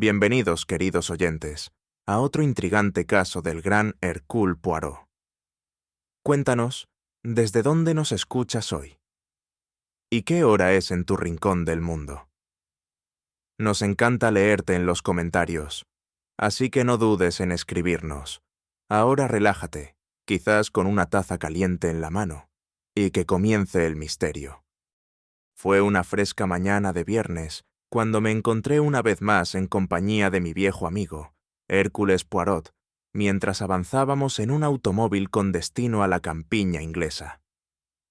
Bienvenidos, queridos oyentes, a otro intrigante caso del gran Hercule Poirot. Cuéntanos, ¿desde dónde nos escuchas hoy? ¿Y qué hora es en tu rincón del mundo? Nos encanta leerte en los comentarios, así que no dudes en escribirnos. Ahora relájate, quizás con una taza caliente en la mano, y que comience el misterio. Fue una fresca mañana de viernes cuando me encontré una vez más en compañía de mi viejo amigo, Hércules Poirot, mientras avanzábamos en un automóvil con destino a la campiña inglesa.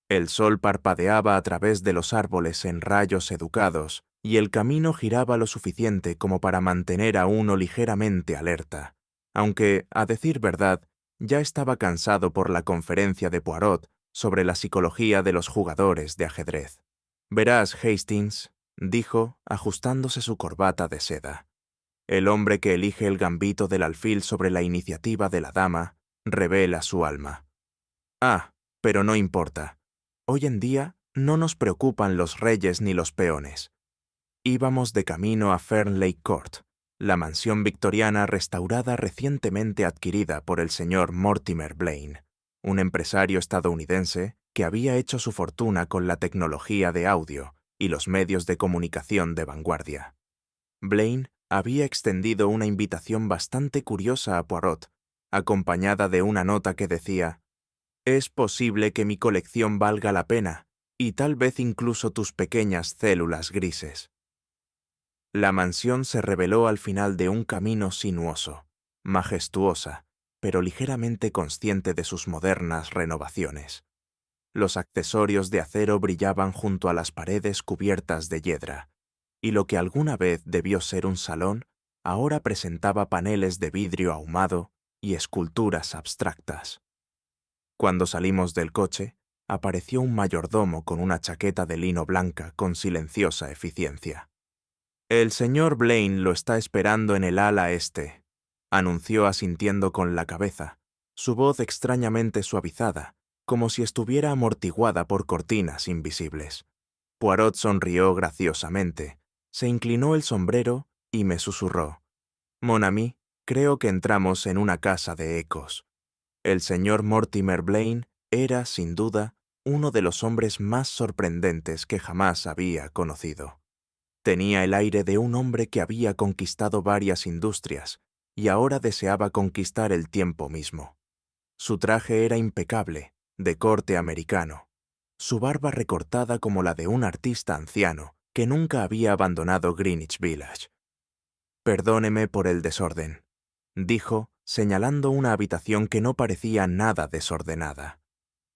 El sol parpadeaba a través de los árboles en rayos educados y el camino giraba lo suficiente como para mantener a uno ligeramente alerta, aunque, a decir verdad, ya estaba cansado por la conferencia de Poirot sobre la psicología de los jugadores de ajedrez. Verás, Hastings, dijo, ajustándose su corbata de seda. El hombre que elige el gambito del alfil sobre la iniciativa de la dama revela su alma. Ah, pero no importa. Hoy en día no nos preocupan los reyes ni los peones. Íbamos de camino a Fernley Court, la mansión victoriana restaurada recientemente adquirida por el señor Mortimer Blaine, un empresario estadounidense que había hecho su fortuna con la tecnología de audio y los medios de comunicación de vanguardia. Blaine había extendido una invitación bastante curiosa a Poirot, acompañada de una nota que decía: «Es posible que mi colección valga la pena, y tal vez incluso tus pequeñas células grises». La mansión se reveló al final de un camino sinuoso, majestuosa, pero ligeramente consciente de sus modernas renovaciones. Los accesorios de acero brillaban junto a las paredes cubiertas de hiedra, y lo que alguna vez debió ser un salón, ahora presentaba paneles de vidrio ahumado y esculturas abstractas. Cuando salimos del coche, apareció un mayordomo con una chaqueta de lino blanca con silenciosa eficiencia. «El señor Blaine lo está esperando en el ala este», anunció asintiendo con la cabeza, su voz extrañamente suavizada, como si estuviera amortiguada por cortinas invisibles. Poirot sonrió graciosamente, se inclinó el sombrero y me susurró: «Mon ami, creo que entramos en una casa de ecos». El señor Mortimer Blaine era, sin duda, uno de los hombres más sorprendentes que jamás había conocido. Tenía el aire de un hombre que había conquistado varias industrias y ahora deseaba conquistar el tiempo mismo. Su traje era impecable, de corte americano, su barba recortada como la de un artista anciano que nunca había abandonado Greenwich Village. «Perdóneme por el desorden», dijo, señalando una habitación que no parecía nada desordenada.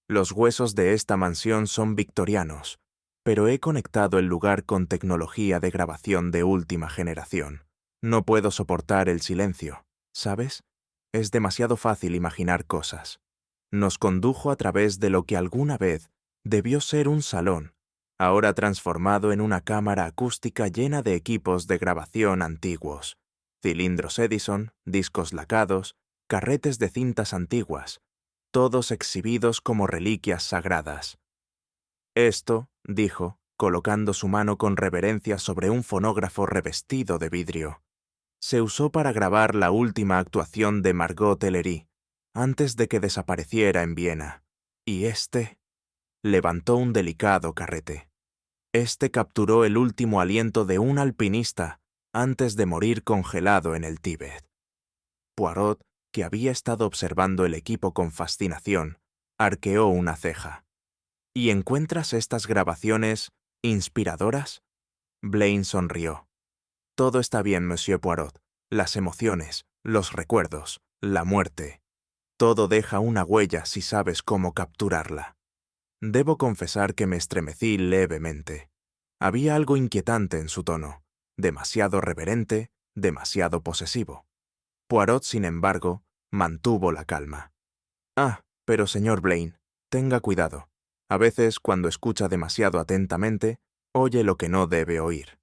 «Los huesos de esta mansión son victorianos, pero he conectado el lugar con tecnología de grabación de última generación. No puedo soportar el silencio, ¿sabes? Es demasiado fácil imaginar cosas». Nos condujo a través de lo que alguna vez debió ser un salón, ahora transformado en una cámara acústica llena de equipos de grabación antiguos, cilindros Edison, discos lacados, carretes de cintas antiguas, todos exhibidos como reliquias sagradas. «Esto», dijo, colocando su mano con reverencia sobre un fonógrafo revestido de vidrio, «se usó para grabar la última actuación de Margot Ellery, antes de que desapareciera en Viena. Y este...» levantó un delicado carrete. «Este capturó el último aliento de un alpinista antes de morir congelado en el Tíbet». Poirot, que había estado observando el equipo con fascinación, arqueó una ceja. «¿Y encuentras estas grabaciones inspiradoras?» Blaine sonrió. «Todo está bien, Monsieur Poirot. Las emociones, los recuerdos, la muerte. Todo deja una huella si sabes cómo capturarla». Debo confesar que me estremecí levemente. Había algo inquietante en su tono, demasiado reverente, demasiado posesivo. Poirot, sin embargo, mantuvo la calma. «Ah, pero señor Blaine, tenga cuidado. A veces, cuando escucha demasiado atentamente, oye lo que no debe oír».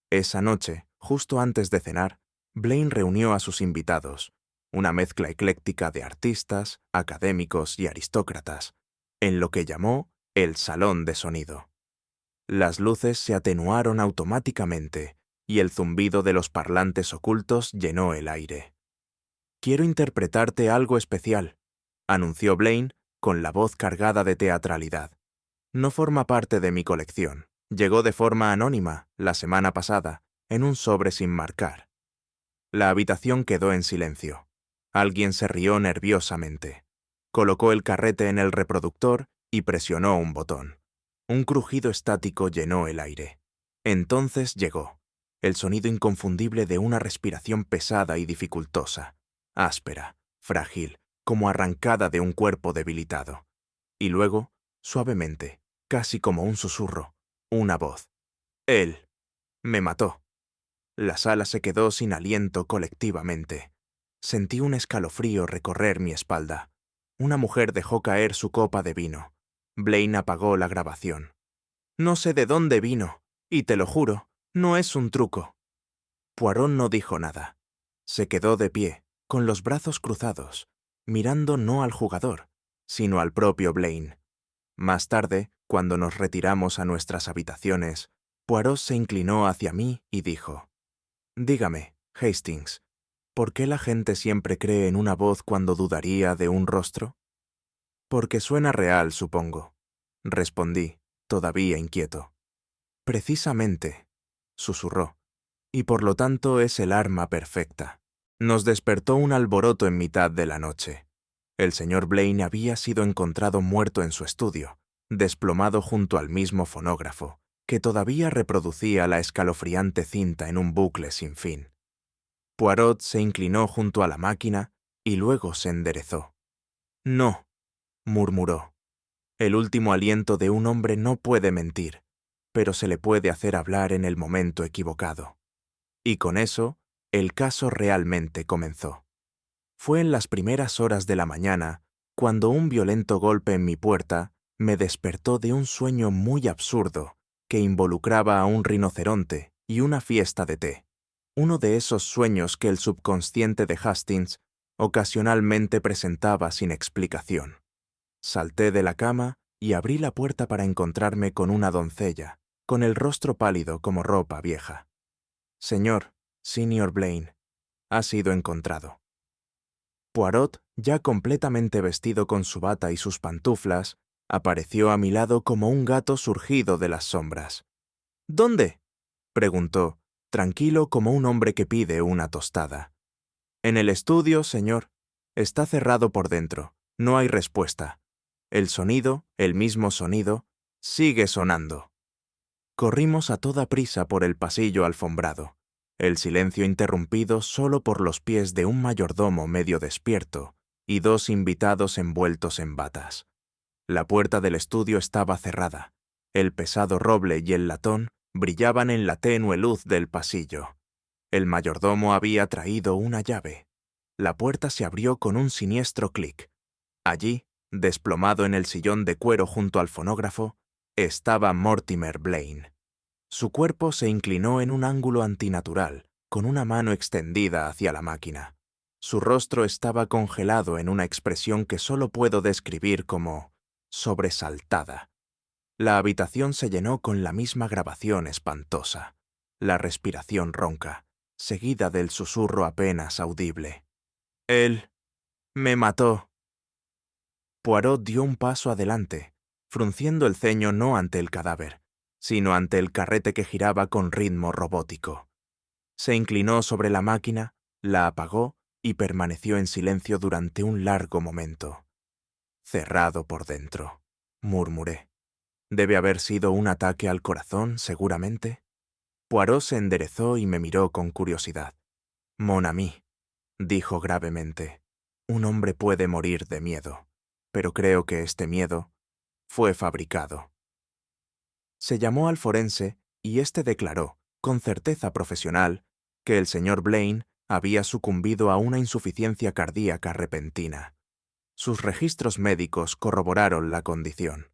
Esa noche, justo antes de cenar, Blaine reunió a sus invitados, una mezcla ecléctica de artistas, académicos y aristócratas, en lo que llamó el salón de sonido. Las luces se atenuaron automáticamente y el zumbido de los parlantes ocultos llenó el aire. «Quiero interpretarte algo especial», anunció Blaine con la voz cargada de teatralidad. «No forma parte de mi colección. Llegó de forma anónima, la semana pasada, en un sobre sin marcar». La habitación quedó en silencio. Alguien se rió nerviosamente. Colocó el carrete en el reproductor y presionó un botón. Un crujido estático llenó el aire. Entonces llegó. El sonido inconfundible de una respiración pesada y dificultosa, áspera, frágil, como arrancada de un cuerpo debilitado. Y luego, suavemente, casi como un susurro, una voz. «Él me mató». La sala se quedó sin aliento colectivamente. Sentí un escalofrío recorrer mi espalda. Una mujer dejó caer su copa de vino. Blaine apagó la grabación. «No sé de dónde vino, y te lo juro, no es un truco». Poirot no dijo nada. Se quedó de pie, con los brazos cruzados, mirando no al jugador, sino al propio Blaine. Más tarde, cuando nos retiramos a nuestras habitaciones, Poirot se inclinó hacia mí y dijo: «Dígame, Hastings, ¿por qué la gente siempre cree en una voz cuando dudaría de un rostro?» «Porque suena real, supongo», respondí, todavía inquieto. «Precisamente», susurró, «y por lo tanto es el arma perfecta». Nos despertó un alboroto en mitad de la noche. El señor Blaine había sido encontrado muerto en su estudio, desplomado junto al mismo fonógrafo, que todavía reproducía la escalofriante cinta en un bucle sin fin. Poirot se inclinó junto a la máquina y luego se enderezó. «No», murmuró. «El último aliento de un hombre no puede mentir, pero se le puede hacer hablar en el momento equivocado». Y con eso, el caso realmente comenzó. Fue en las primeras horas de la mañana cuando un violento golpe en mi puerta me despertó de un sueño muy absurdo que involucraba a un rinoceronte y una fiesta de té. Uno de esos sueños que el subconsciente de Hastings ocasionalmente presentaba sin explicación. Salté de la cama y abrí la puerta para encontrarme con una doncella, con el rostro pálido como ropa vieja. «Señor, Senior Blaine, ha sido encontrado». Poirot, ya completamente vestido con su bata y sus pantuflas, apareció a mi lado como un gato surgido de las sombras. «¿Dónde?», preguntó, tranquilo como un hombre que pide una tostada. «En el estudio, señor. Está cerrado por dentro. No hay respuesta. El sonido, el mismo sonido, sigue sonando». Corrimos a toda prisa por el pasillo alfombrado, el silencio interrumpido solo por los pies de un mayordomo medio despierto y dos invitados envueltos en batas. La puerta del estudio estaba cerrada. El pesado roble y el latón brillaban en la tenue luz del pasillo. El mayordomo había traído una llave. La puerta se abrió con un siniestro clic. Allí, desplomado en el sillón de cuero junto al fonógrafo, estaba Mortimer Blaine. Su cuerpo se inclinó en un ángulo antinatural, con una mano extendida hacia la máquina. Su rostro estaba congelado en una expresión que solo puedo describir como sobresaltada. La habitación se llenó con la misma grabación espantosa, la respiración ronca, seguida del susurro apenas audible. «Él me mató». Poirot dio un paso adelante, frunciendo el ceño no ante el cadáver, sino ante el carrete que giraba con ritmo robótico. Se inclinó sobre la máquina, la apagó y permaneció en silencio durante un largo momento. «Cerrado por dentro», murmuré. «Debe haber sido un ataque al corazón, seguramente». Poirot se enderezó y me miró con curiosidad. «Mon ami», dijo gravemente, «un hombre puede morir de miedo, pero creo que este miedo fue fabricado». Se llamó al forense y éste declaró, con certeza profesional, que el señor Blaine había sucumbido a una insuficiencia cardíaca repentina. Sus registros médicos corroboraron la condición.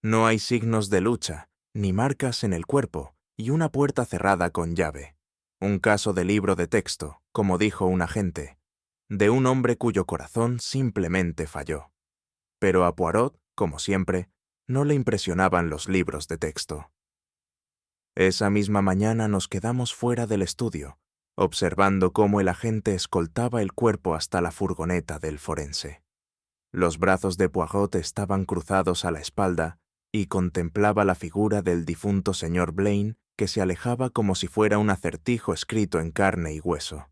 No hay signos de lucha, ni marcas en el cuerpo, y una puerta cerrada con llave. Un caso de libro de texto, como dijo un agente, de un hombre cuyo corazón simplemente falló. Pero a Poirot, como siempre, no le impresionaban los libros de texto. Esa misma mañana nos quedamos fuera del estudio, observando cómo el agente escoltaba el cuerpo hasta la furgoneta del forense. Los brazos de Poirot estaban cruzados a la espalda y contemplaba la figura del difunto señor Blaine que se alejaba como si fuera un acertijo escrito en carne y hueso.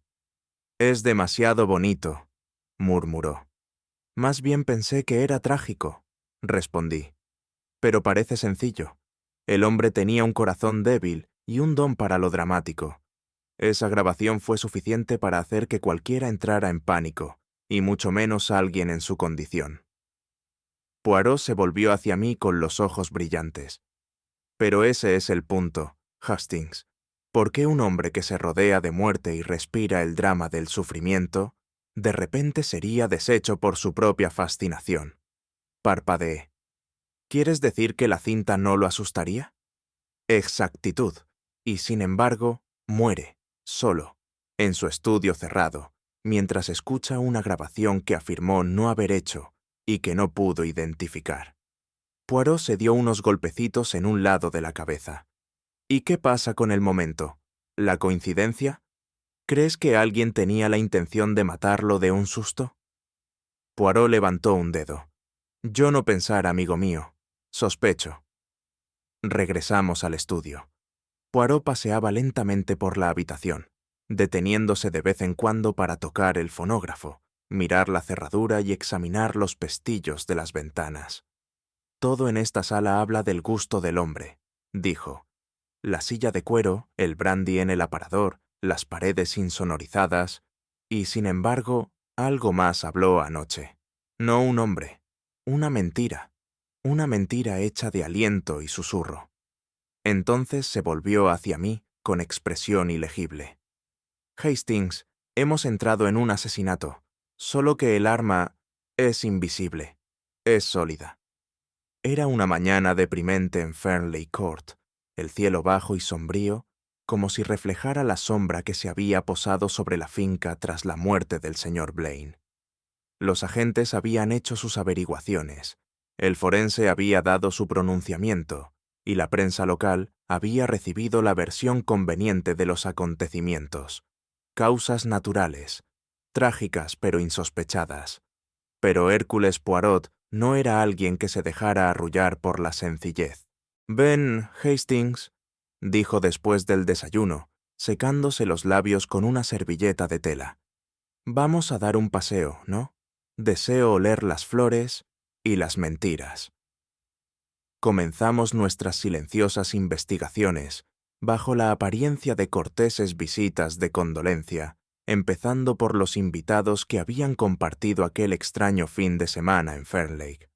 «Es demasiado bonito», murmuró. «Más bien pensé que era trágico», respondí. «Pero parece sencillo. El hombre tenía un corazón débil y un don para lo dramático. Esa grabación fue suficiente para hacer que cualquiera entrara en pánico, y mucho menos alguien en su condición». Poirot se volvió hacia mí con los ojos brillantes. «Pero ese es el punto, Hastings. ¿Por qué un hombre que se rodea de muerte y respira el drama del sufrimiento, de repente sería deshecho por su propia fascinación?» Parpadeé. «¿Quieres decir que la cinta no lo asustaría?» «Exactitud. Y sin embargo, muere, solo, en su estudio cerrado, mientras escucha una grabación que afirmó no haber hecho y que no pudo identificar». Poirot se dio unos golpecitos en un lado de la cabeza. «¿Y qué pasa con el momento? ¿La coincidencia? ¿Crees que alguien tenía la intención de matarlo de un susto?» Poirot levantó un dedo. «Yo no pensar, amigo mío. Sospecho». Regresamos al estudio. Poirot paseaba lentamente por la habitación, deteniéndose de vez en cuando para tocar el fonógrafo, mirar la cerradura y examinar los pestillos de las ventanas. «Todo en esta sala habla del gusto del hombre», dijo. «La silla de cuero, el brandy en el aparador, las paredes insonorizadas, y sin embargo, algo más habló anoche. No un hombre, una mentira hecha de aliento y susurro». Entonces se volvió hacia mí con expresión ilegible. «Hastings, hemos entrado en un asesinato, solo que el arma es invisible, es sólida». Era una mañana deprimente en Fernley Court, el cielo bajo y sombrío, como si reflejara la sombra que se había posado sobre la finca tras la muerte del señor Blaine. Los agentes habían hecho sus averiguaciones, el forense había dado su pronunciamiento, y la prensa local había recibido la versión conveniente de los acontecimientos. Causas naturales, trágicas pero insospechadas. Pero Hércules Poirot no era alguien que se dejara arrullar por la sencillez. «Ven, Hastings», dijo después del desayuno, secándose los labios con una servilleta de tela. «Vamos a dar un paseo, ¿no? Deseo oler las flores y las mentiras». Comenzamos nuestras silenciosas investigaciones, bajo la apariencia de corteses visitas de condolencia, empezando por los invitados que habían compartido aquel extraño fin de semana en Fernlake.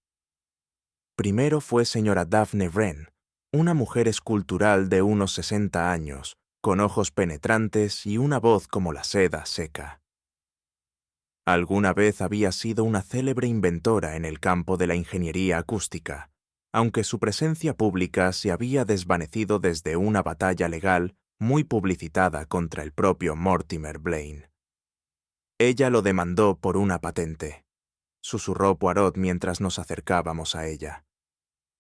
Primero fue señora Daphne Wren, una mujer escultural de unos 60 años, con ojos penetrantes y una voz como la seda seca. Alguna vez había sido una célebre inventora en el campo de la ingeniería acústica, aunque su presencia pública se había desvanecido desde una batalla legal muy publicitada contra el propio Mortimer Blaine. «Ella lo demandó por una patente», susurró Poirot mientras nos acercábamos a ella.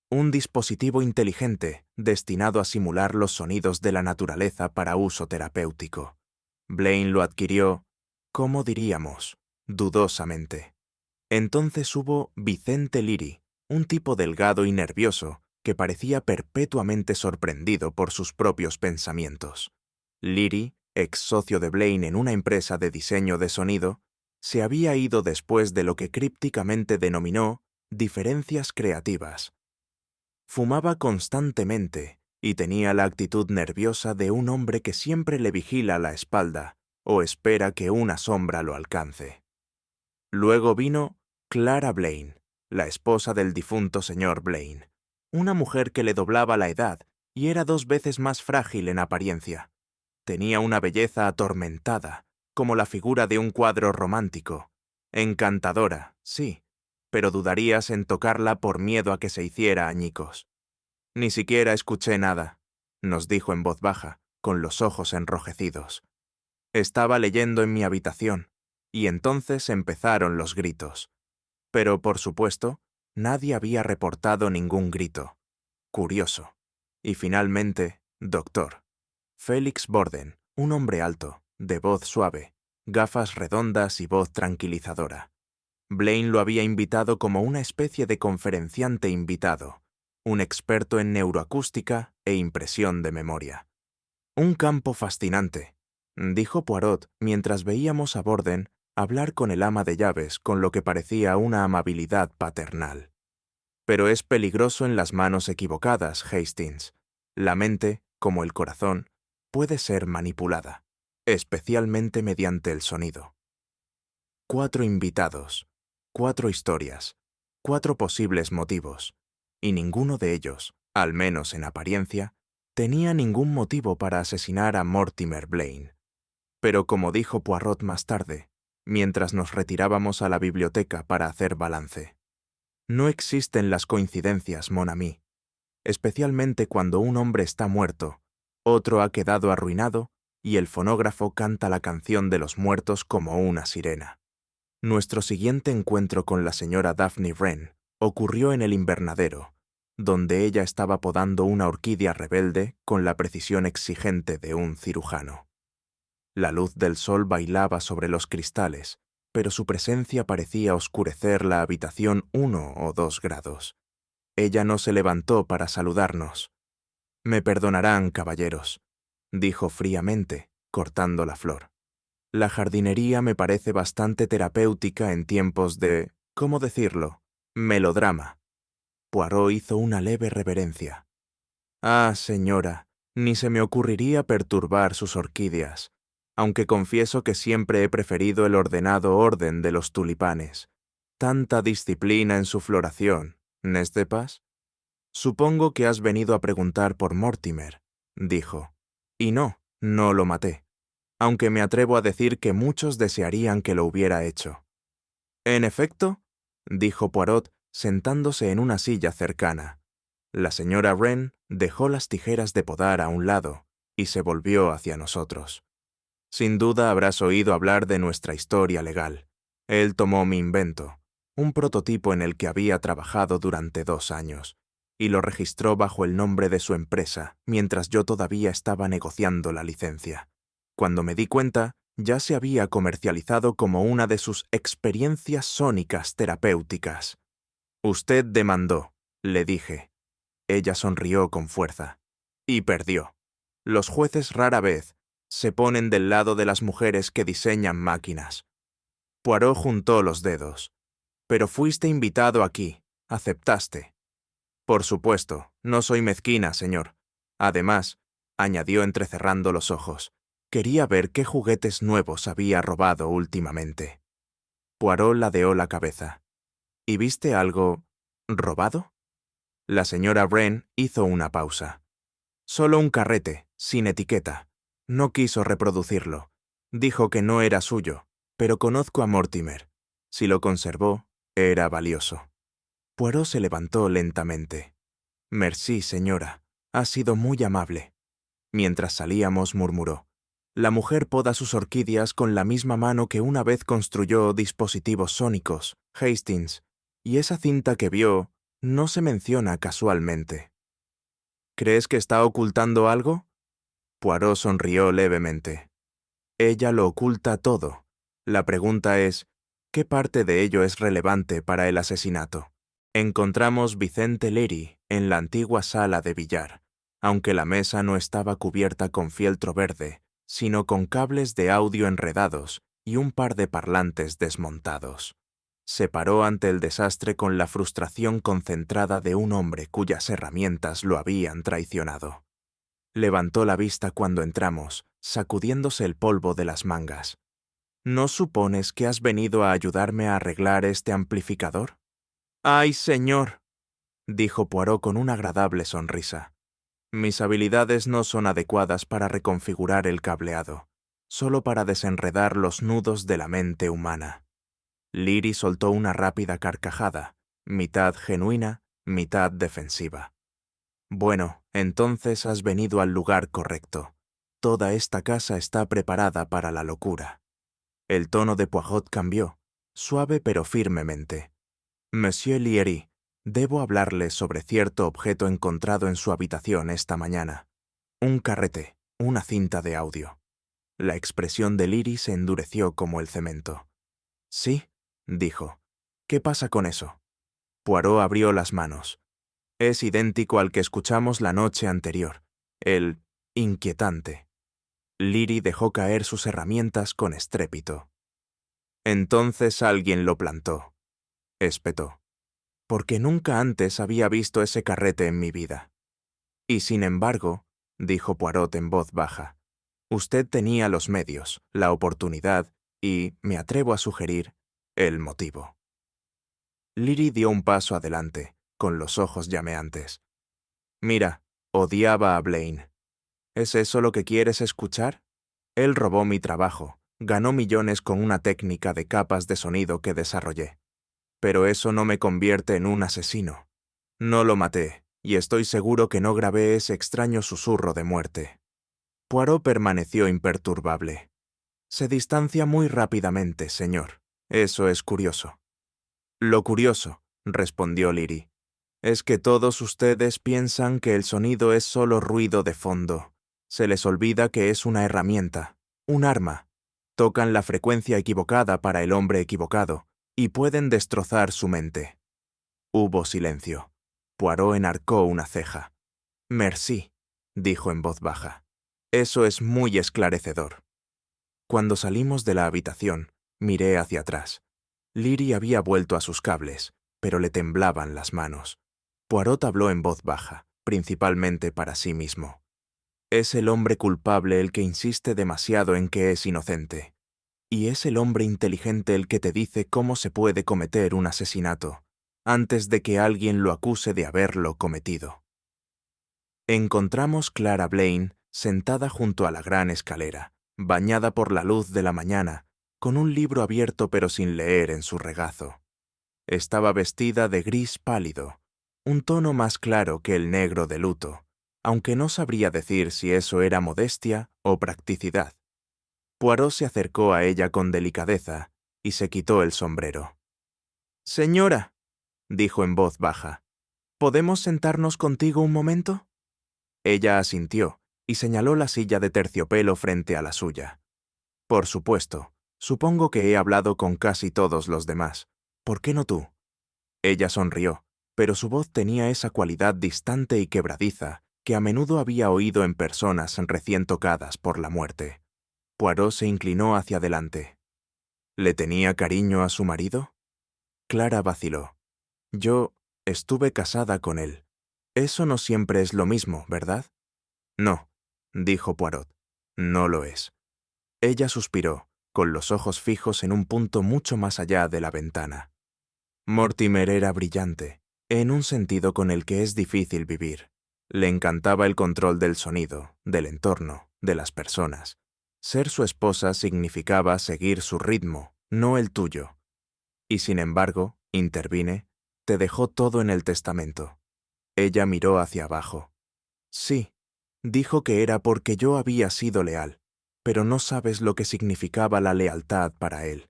«Un dispositivo inteligente destinado a simular los sonidos de la naturaleza para uso terapéutico. Blaine lo adquirió, ¿cómo diríamos?, dudosamente. Entonces hubo Vicente Leary, un tipo delgado y nervioso que parecía perpetuamente sorprendido por sus propios pensamientos. Leary, ex socio de Blaine en una empresa de diseño de sonido, se había ido después de lo que crípticamente denominó diferencias creativas. Fumaba constantemente y tenía la actitud nerviosa de un hombre que siempre le vigila la espalda o espera que una sombra lo alcance. Luego vino Clara Blaine, la esposa del difunto señor Blaine, una mujer que le doblaba la edad y era 2 veces más frágil en apariencia. Tenía una belleza atormentada, como la figura de un cuadro romántico. Encantadora, sí, pero dudarías en tocarla por miedo a que se hiciera añicos. «Ni siquiera escuché nada», nos dijo en voz baja, con los ojos enrojecidos. «Estaba leyendo en mi habitación, y entonces empezaron los gritos. Pero, por supuesto, nadie había reportado ningún grito. Curioso. Y finalmente, Doctor. Félix Borden, un hombre alto, de voz suave, gafas redondas y voz tranquilizadora. Blaine lo había invitado como una especie de conferenciante invitado, un experto en neuroacústica e impresión de memoria. Un campo fascinante, dijo Poirot mientras veíamos a Borden hablar con el ama de llaves con lo que parecía una amabilidad paternal. Pero es peligroso en las manos equivocadas, Hastings. La mente, como el corazón, puede ser manipulada, especialmente mediante el sonido. 4 invitados, 4 historias, 4 posibles motivos, y ninguno de ellos, al menos en apariencia, tenía ningún motivo para asesinar a Mortimer Blaine. Pero como dijo Poirot más tarde, mientras nos retirábamos a la biblioteca para hacer balance, no existen las coincidencias, mon ami, especialmente cuando un hombre está muerto, otro ha quedado arruinado y el fonógrafo canta la canción de los muertos como una sirena. Nuestro siguiente encuentro con la señora Daphne Wren ocurrió en el invernadero, donde ella estaba podando una orquídea rebelde con la precisión exigente de un cirujano. La luz del sol bailaba sobre los cristales, pero su presencia parecía oscurecer la habitación 1 o 2 grados. Ella no se levantó para saludarnos. «Me perdonarán, caballeros», dijo fríamente, cortando la flor. «La jardinería me parece bastante terapéutica en tiempos de, ¿cómo decirlo?, melodrama». Poirot hizo una leve reverencia. «Ah, señora, ni se me ocurriría perturbar sus orquídeas, aunque confieso que siempre he preferido el ordenado orden de los tulipanes. Tanta disciplina en su floración, ¿n'est-ce pas? Supongo que has venido a preguntar por Mortimer», dijo. «Y no lo maté, aunque me atrevo a decir que muchos desearían que lo hubiera hecho». «En efecto», dijo Poirot, sentándose en una silla cercana. La señora Wren dejó las tijeras de podar a un lado y se volvió hacia nosotros. «Sin duda habrás oído hablar de nuestra historia legal. Él tomó mi invento, un prototipo en el que había trabajado durante 2 años, y lo registró bajo el nombre de su empresa mientras yo todavía estaba negociando la licencia. Cuando me di cuenta, ya se había comercializado como una de sus experiencias sónicas terapéuticas. «Usted demandó», le dije. Ella sonrió con fuerza. «Y perdió. Los jueces rara vez se ponen del lado de las mujeres que diseñan máquinas». Poirot juntó los dedos. «Pero fuiste invitado aquí. Aceptaste». «Por supuesto, no soy mezquina, señor. Además», añadió entrecerrando los ojos, «quería ver qué juguetes nuevos había robado últimamente». Poirot ladeó la cabeza. «¿Y viste algo robado?» La señora Wren hizo una pausa. «Solo un carrete, sin etiqueta. No quiso reproducirlo. Dijo que no era suyo, pero conozco a Mortimer. Si lo conservó, era valioso». Poirot se levantó lentamente. «Merci, señora. Ha sido muy amable». Mientras salíamos, murmuró: «La mujer poda sus orquídeas con la misma mano que una vez construyó dispositivos sónicos, Hastings, y esa cinta que vio no se menciona casualmente». «¿Crees que está ocultando algo?» Poirot sonrió levemente. «Ella lo oculta todo. La pregunta es, ¿qué parte de ello es relevante para el asesinato?» Encontramos Vicente Leary en la antigua sala de billar, aunque la mesa no estaba cubierta con fieltro verde, sino con cables de audio enredados y un par de parlantes desmontados. Se paró ante el desastre con la frustración concentrada de un hombre cuyas herramientas lo habían traicionado. Levantó la vista cuando entramos, sacudiéndose el polvo de las mangas. «¿No supones que has venido a ayudarme a arreglar este amplificador?» «¡Ay, señor!», dijo Poirot con una agradable sonrisa. «Mis habilidades no son adecuadas para reconfigurar el cableado, solo para desenredar los nudos de la mente humana». Leary soltó una rápida carcajada, mitad genuina, mitad defensiva. «Bueno, entonces has venido al lugar correcto. Toda esta casa está preparada para la locura». El tono de Poirot cambió, suave pero firmemente. «Monsieur Leary, debo hablarle sobre cierto objeto encontrado en su habitación esta mañana». Un carrete, una cinta de audio. La expresión de Liri se endureció como el cemento. «Sí», dijo. «¿Qué pasa con eso?» Poirot abrió las manos. «Es idéntico al que escuchamos la noche anterior. El inquietante». Liri dejó caer sus herramientas con estrépito. «Entonces alguien lo plantó», espetó. «Porque nunca antes había visto ese carrete en mi vida». «Y sin embargo», dijo Poirot en voz baja, «usted tenía los medios, la oportunidad y, me atrevo a sugerir, el motivo». Liri dio un paso adelante, con los ojos llameantes. «Mira, odiaba a Blaine. ¿Es eso lo que quieres escuchar? Él robó mi trabajo, ganó millones con una técnica de capas de sonido que desarrollé. Pero eso no me convierte en un asesino. No lo maté, y estoy seguro que no grabé ese extraño susurro de muerte». Poirot permaneció imperturbable. «Se distancia muy rápidamente, señor. Eso es curioso». «Lo curioso», respondió Liri, «es que todos ustedes piensan que el sonido es solo ruido de fondo. Se les olvida que es una herramienta, un arma. Tocan la frecuencia equivocada para el hombre equivocado, y pueden destrozar su mente». Hubo silencio. Poirot enarcó una ceja. «Merci», dijo en voz baja. «Eso es muy esclarecedor». Cuando salimos de la habitación, miré hacia atrás. Liri había vuelto a sus cables, pero le temblaban las manos. Poirot habló en voz baja, principalmente para sí mismo. «Es el hombre culpable el que insiste demasiado en que es inocente. Y es el hombre inteligente el que te dice cómo se puede cometer un asesinato, antes de que alguien lo acuse de haberlo cometido». Encontramos Clara Blaine sentada junto a la gran escalera, bañada por la luz de la mañana, con un libro abierto pero sin leer en su regazo. Estaba vestida de gris pálido, un tono más claro que el negro de luto, aunque no sabría decir si eso era modestia o practicidad. Poirot se acercó a ella con delicadeza y se quitó el sombrero. «Señora», dijo en voz baja, «¿podemos sentarnos contigo un momento?» Ella asintió y señaló la silla de terciopelo frente a la suya. «Por supuesto, supongo que he hablado con casi todos los demás. ¿Por qué no tú?» Ella sonrió, pero su voz tenía esa cualidad distante y quebradiza que a menudo había oído en personas recién tocadas por la muerte. Poirot se inclinó hacia adelante. ¿Le tenía cariño a su marido? Clara vaciló. «Yo estuve casada con él. Eso no siempre es lo mismo, ¿verdad?» «No», dijo Poirot, «no lo es». Ella suspiró, con los ojos fijos en un punto mucho más allá de la ventana. Mortimer era brillante, en un sentido con el que es difícil vivir. Le encantaba el control del sonido, del entorno, de las personas. Ser su esposa significaba seguir su ritmo, no el tuyo. Y sin embargo, intervine, te dejó todo en el testamento. Ella miró hacia abajo. «Sí», dijo que era porque yo había sido leal, pero no sabes lo que significaba la lealtad para él.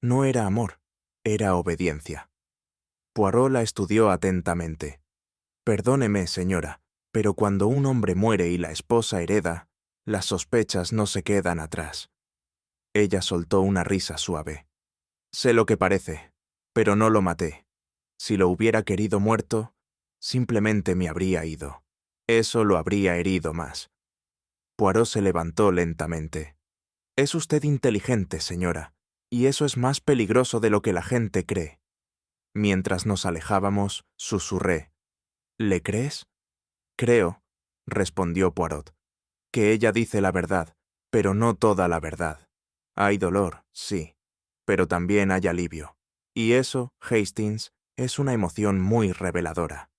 No era amor, era obediencia. Poirot la estudió atentamente. «Perdóneme, señora, pero cuando un hombre muere y la esposa hereda, las sospechas no se quedan atrás». Ella soltó una risa suave. «Sé lo que parece, pero no lo maté. Si lo hubiera querido muerto, simplemente me habría ido. Eso lo habría herido más». Poirot se levantó lentamente. «Es usted inteligente, señora, y eso es más peligroso de lo que la gente cree». Mientras nos alejábamos, susurré. «¿Le crees?» «Creo», respondió Poirot, «que ella dice la verdad, pero no toda la verdad. Hay dolor, sí, pero también hay alivio. Y eso, Hastings, es una emoción muy reveladora».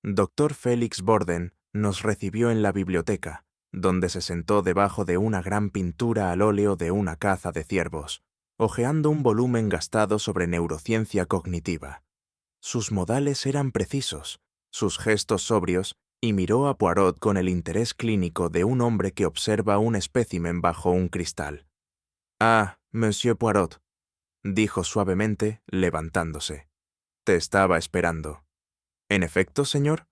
Dr. Félix Borden nos recibió en la biblioteca, donde se sentó debajo de una gran pintura al óleo de una caza de ciervos, hojeando un volumen gastado sobre neurociencia cognitiva. Sus modales eran precisos, sus gestos sobrios, y miró a Poirot con el interés clínico de un hombre que observa un espécimen bajo un cristal. «Ah, Monsieur Poirot», dijo suavemente, levantándose. «Te estaba esperando». «¿En efecto, señor?»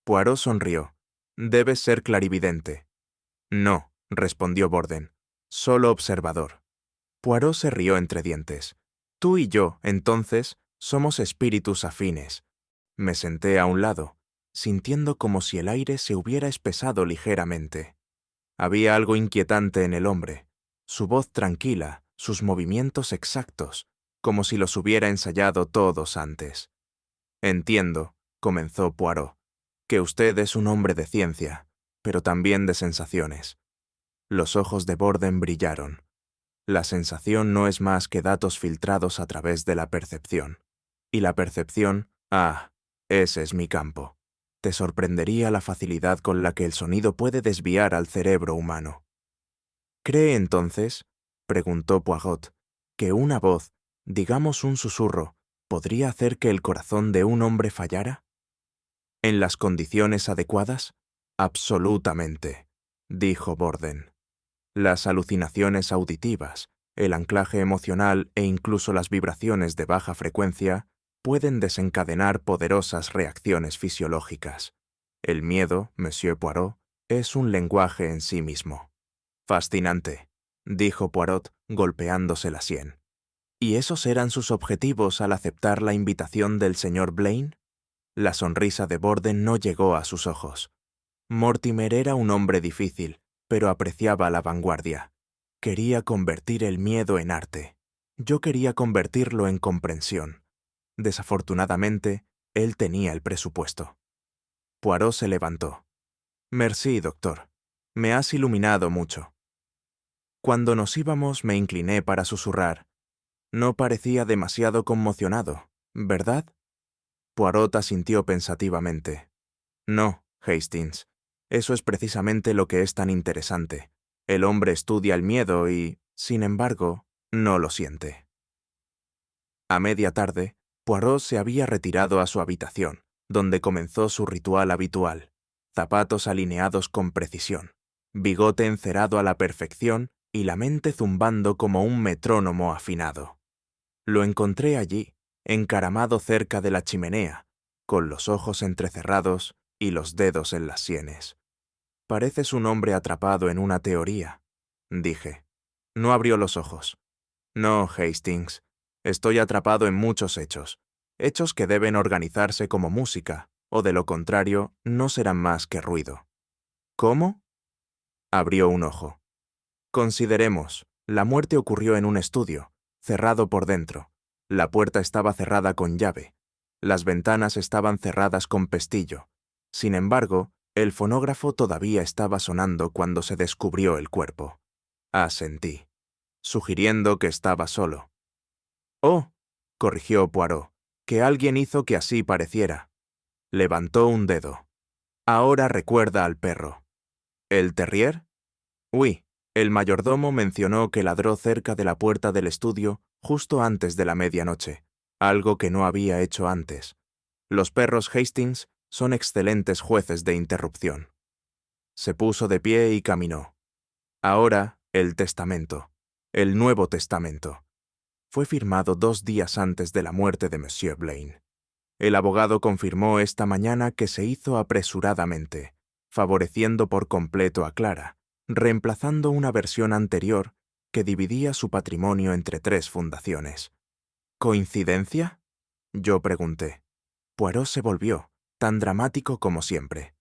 Poirot sonrió. Debes ser clarividente. No, respondió Borden. Solo observador. Poirot se rió entre dientes. Tú y yo, entonces, somos espíritus afines. Me senté a un lado, sintiendo como si el aire se hubiera espesado ligeramente. Había algo inquietante en el hombre, su voz tranquila, sus movimientos exactos, como si los hubiera ensayado todos antes. Entiendo, comenzó Poirot, que usted es un hombre de ciencia, pero también de sensaciones. Los ojos de Borden brillaron. La sensación no es más que datos filtrados a través de la percepción. Y la percepción, ese es mi campo. Te sorprendería la facilidad con la que el sonido puede desviar al cerebro humano. ¿Cree entonces, preguntó Poirot, que una voz, digamos un susurro, podría hacer que el corazón de un hombre fallara? ¿En las condiciones adecuadas? Absolutamente, dijo Borden. Las alucinaciones auditivas, el anclaje emocional e incluso las vibraciones de baja frecuencia pueden desencadenar poderosas reacciones fisiológicas. El miedo, Monsieur Poirot, es un lenguaje en sí mismo. Fascinante, dijo Poirot, golpeándose la sien. ¿Y esos eran sus objetivos al aceptar la invitación del señor Blaine? La sonrisa de Borden no llegó a sus ojos. Mortimer era un hombre difícil, pero apreciaba la vanguardia. Quería convertir el miedo en arte. Yo quería convertirlo en comprensión. Desafortunadamente, él tenía el presupuesto. Poirot se levantó. Merci, doctor. Me has iluminado mucho. Cuando nos íbamos me incliné para susurrar. No parecía demasiado conmocionado, ¿verdad? Poirot asintió pensativamente. No, Hastings. Eso es precisamente lo que es tan interesante. El hombre estudia el miedo y, sin embargo, no lo siente. A media tarde, Poirot se había retirado a su habitación, donde comenzó su ritual habitual. Zapatos alineados con precisión, bigote encerado a la perfección y la mente zumbando como un metrónomo afinado. Lo encontré allí, encaramado cerca de la chimenea, con los ojos entrecerrados y los dedos en las sienes. Pareces un hombre atrapado en una teoría, dije. No abrió los ojos. No, Hastings. Estoy atrapado en muchos hechos. Hechos que deben organizarse como música, o de lo contrario, no serán más que ruido. ¿Cómo? Abrió un ojo. Consideremos, la muerte ocurrió en un estudio, cerrado por dentro. La puerta estaba cerrada con llave. Las ventanas estaban cerradas con pestillo. Sin embargo, el fonógrafo todavía estaba sonando cuando se descubrió el cuerpo. Asentí, sugiriendo que estaba solo. «Oh», corrigió Poirot, «que alguien hizo que así pareciera». Levantó un dedo. «Ahora recuerda al perro». «¿El terrier?» «Oui». El mayordomo mencionó que ladró cerca de la puerta del estudio justo antes de la medianoche, algo que no había hecho antes. Los perros Hastings son excelentes jueces de interrupción. Se puso de pie y caminó. Ahora, el testamento. El Nuevo Testamento. Fue firmado 2 días antes de la muerte de Monsieur Blaine. El abogado confirmó esta mañana que se hizo apresuradamente, favoreciendo por completo a Clara, reemplazando una versión anterior que dividía su patrimonio entre 3 fundaciones. ¿Coincidencia?, yo pregunté. Poirot se volvió, tan dramático como siempre.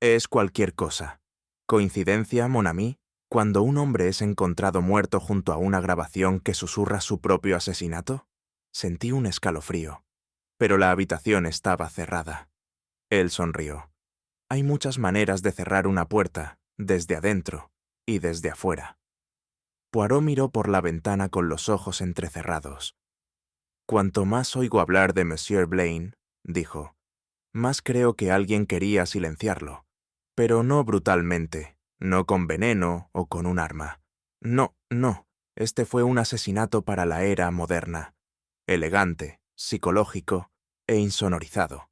Es cualquier cosa. ¿Coincidencia, mon ami, cuando un hombre es encontrado muerto junto a una grabación que susurra su propio asesinato? Sentí un escalofrío. Pero la habitación estaba cerrada. Él sonrió. Hay muchas maneras de cerrar una puerta, desde adentro y desde afuera. Poirot miró por la ventana con los ojos entrecerrados. Cuanto más oigo hablar de Monsieur Blaine, dijo, más creo que alguien quería silenciarlo, pero no brutalmente, no con veneno o con un arma. No, este fue un asesinato para la era moderna, elegante, psicológico e insonorizado.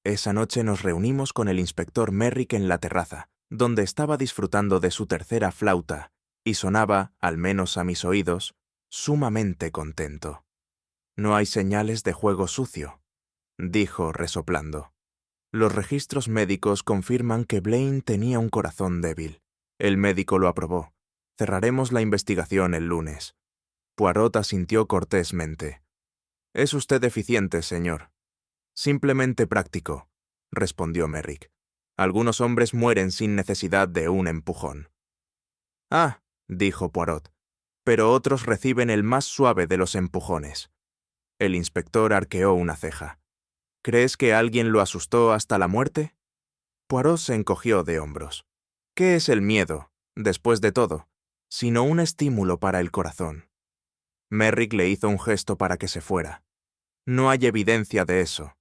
Esa noche nos reunimos con el inspector Merrick en la terraza, donde estaba disfrutando de su tercera flauta, y sonaba, al menos a mis oídos, sumamente contento. No hay señales de juego sucio, dijo resoplando. Los registros médicos confirman que Blaine tenía un corazón débil. El médico lo aprobó. Cerraremos la investigación el lunes. Poirot asintió cortésmente. «Es usted eficiente, señor». «Simplemente práctico», respondió Merrick. «Algunos hombres mueren sin necesidad de un empujón». «Ah», dijo Poirot, «pero otros reciben el más suave de los empujones». El inspector arqueó una ceja. «¿Crees que alguien lo asustó hasta la muerte?» Poirot se encogió de hombros. «¿Qué es el miedo, después de todo, sino un estímulo para el corazón?» Merrick le hizo un gesto para que se fuera. «No hay evidencia de eso».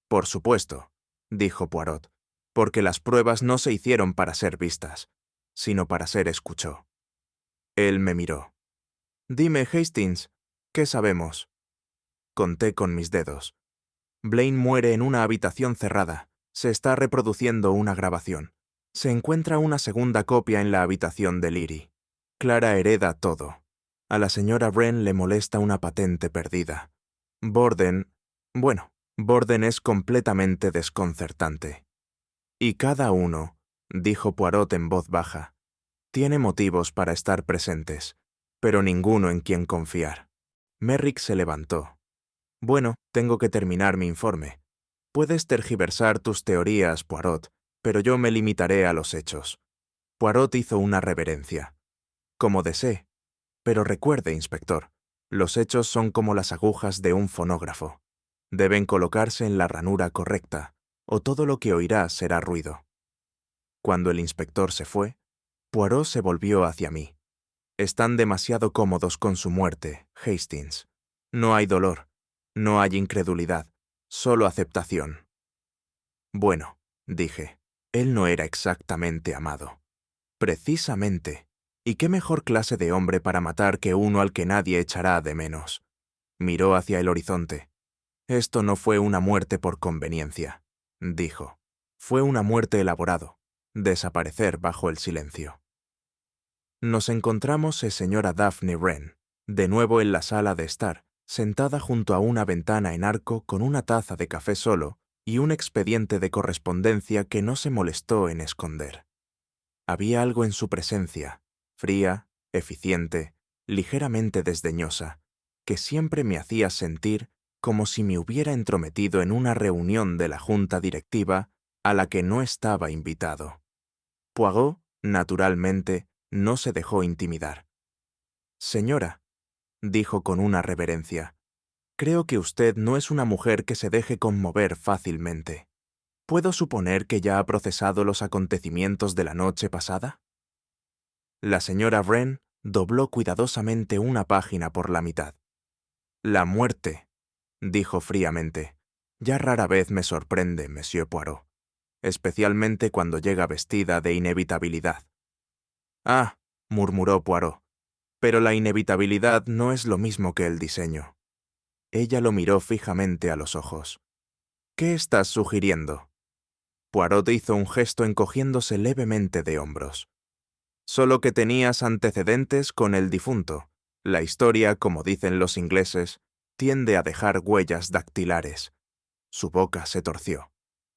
«Por supuesto», dijo Poirot, «porque las pruebas no se hicieron para ser vistas, sino para ser escuchó». Él me miró. «Dime, Hastings, ¿qué sabemos?» Conté con mis dedos. Blaine muere en una habitación cerrada. Se está reproduciendo una grabación. Se encuentra una segunda copia en la habitación de Leary. Clara hereda todo. A la señora Wren le molesta una patente perdida. Borden es completamente desconcertante. Y cada uno, dijo Poirot en voz baja, tiene motivos para estar presentes, pero ninguno en quien confiar. Merrick se levantó. «Bueno, tengo que terminar mi informe. Puedes tergiversar tus teorías, Poirot, pero yo me limitaré a los hechos». Poirot hizo una reverencia. «Como desee. Pero recuerde, inspector, los hechos son como las agujas de un fonógrafo. Deben colocarse en la ranura correcta, o todo lo que oirá será ruido». Cuando el inspector se fue, Poirot se volvió hacia mí. «Están demasiado cómodos con su muerte, Hastings. No hay dolor, no hay incredulidad, solo aceptación». «Bueno», dije, «él no era exactamente amado». «Precisamente. ¿Y qué mejor clase de hombre para matar que uno al que nadie echará de menos?» Miró hacia el horizonte. «Esto no fue una muerte por conveniencia», dijo. «Fue una muerte elaborado. Desaparecer bajo el silencio». Nos encontramos señora Daphne Wren, de nuevo en la sala de estar, sentada junto a una ventana en arco con una taza de café solo y un expediente de correspondencia que no se molestó en esconder. Había algo en su presencia, fría, eficiente, ligeramente desdeñosa, que siempre me hacía sentir como si me hubiera entrometido en una reunión de la junta directiva a la que no estaba invitado. Poirot, naturalmente, no se dejó intimidar. «Señora», dijo con una reverencia, «creo que usted no es una mujer que se deje conmover fácilmente. ¿Puedo suponer que ya ha procesado los acontecimientos de la noche pasada?» La señora Wren dobló cuidadosamente una página por la mitad. «La muerte», dijo fríamente, «ya rara vez me sorprende, Monsieur Poirot, especialmente cuando llega vestida de inevitabilidad». «Ah», murmuró Poirot, «pero la inevitabilidad no es lo mismo que el diseño». Ella lo miró fijamente a los ojos. «¿Qué estás sugiriendo?» Poirot hizo un gesto encogiéndose levemente de hombros. «Solo que tenías antecedentes con el difunto. La historia, como dicen los ingleses, tiende a dejar huellas dactilares». Su boca se torció.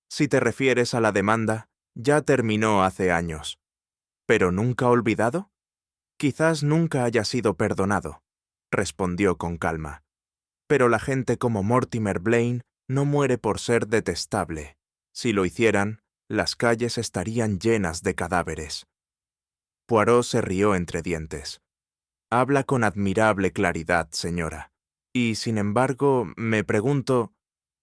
«Si te refieres a la demanda, ya terminó hace años». «¿Pero nunca olvidado?» «Quizás nunca haya sido perdonado», respondió con calma. «Pero la gente como Mortimer Blaine no muere por ser detestable. Si lo hicieran, las calles estarían llenas de cadáveres». Poirot se rió entre dientes. «Habla con admirable claridad, señora. Y, sin embargo, me pregunto,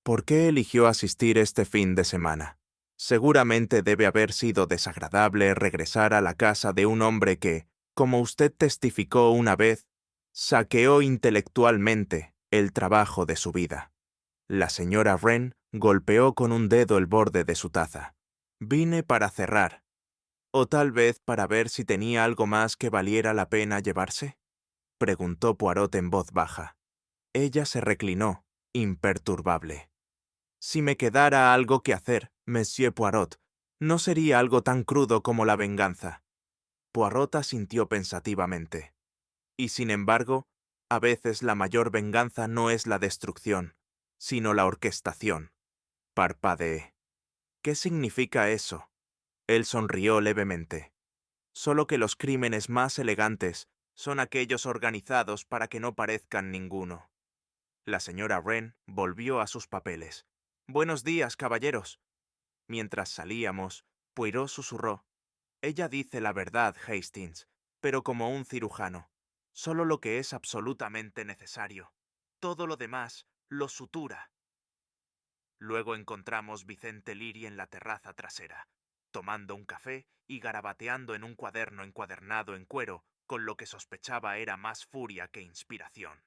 ¿por qué eligió asistir este fin de semana? Seguramente debe haber sido desagradable regresar a la casa de un hombre que, como usted testificó una vez, saqueó intelectualmente el trabajo de su vida». La señora Wren golpeó con un dedo el borde de su taza. «Vine para cerrar. ¿O tal vez para ver si tenía algo más que valiera la pena llevarse?», preguntó Poirot en voz baja. Ella se reclinó, imperturbable. «Si me quedara algo que hacer, Monsieur Poirot, no sería algo tan crudo como la venganza». Poirot asintió pensativamente. «Y sin embargo, a veces la mayor venganza no es la destrucción, sino la orquestación». Parpadeé. ¿Qué significa eso? Él sonrió levemente. Solo que los crímenes más elegantes son aquellos organizados para que no parezcan ninguno. La señora Wren volvió a sus papeles. «Buenos días, caballeros». Mientras salíamos, Poirot susurró. «Ella dice la verdad, Hastings, pero como un cirujano. Solo lo que es absolutamente necesario. Todo lo demás lo sutura». Luego encontramos Vicente Liri en la terraza trasera, tomando un café y garabateando en un cuaderno encuadernado en cuero, con lo que sospechaba era más furia que inspiración.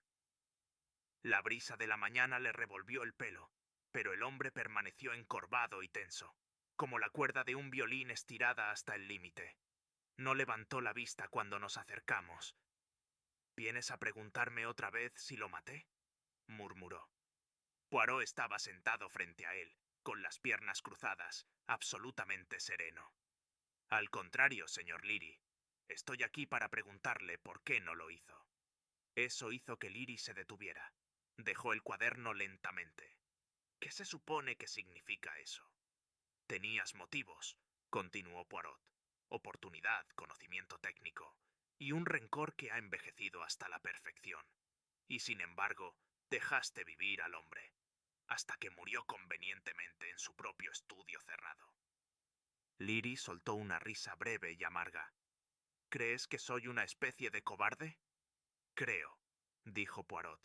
La brisa de la mañana le revolvió el pelo, pero el hombre permaneció encorvado y tenso, como la cuerda de un violín estirada hasta el límite. No levantó la vista cuando nos acercamos. «¿Vienes a preguntarme otra vez si lo maté?», murmuró. Poirot estaba sentado frente a él, con las piernas cruzadas, absolutamente sereno. «Al contrario, señor Liri, estoy aquí para preguntarle por qué no lo hizo». Eso hizo que Liri se detuviera. Dejó el cuaderno lentamente. «¿Qué se supone que significa eso?». «Tenías motivos», continuó Poirot. «Oportunidad, conocimiento técnico, y un rencor que ha envejecido hasta la perfección. Y sin embargo, dejaste vivir al hombre, hasta que murió convenientemente en su propio estudio cerrado». Liri soltó una risa breve y amarga. «¿Crees que soy una especie de cobarde?». «Creo», dijo Poirot,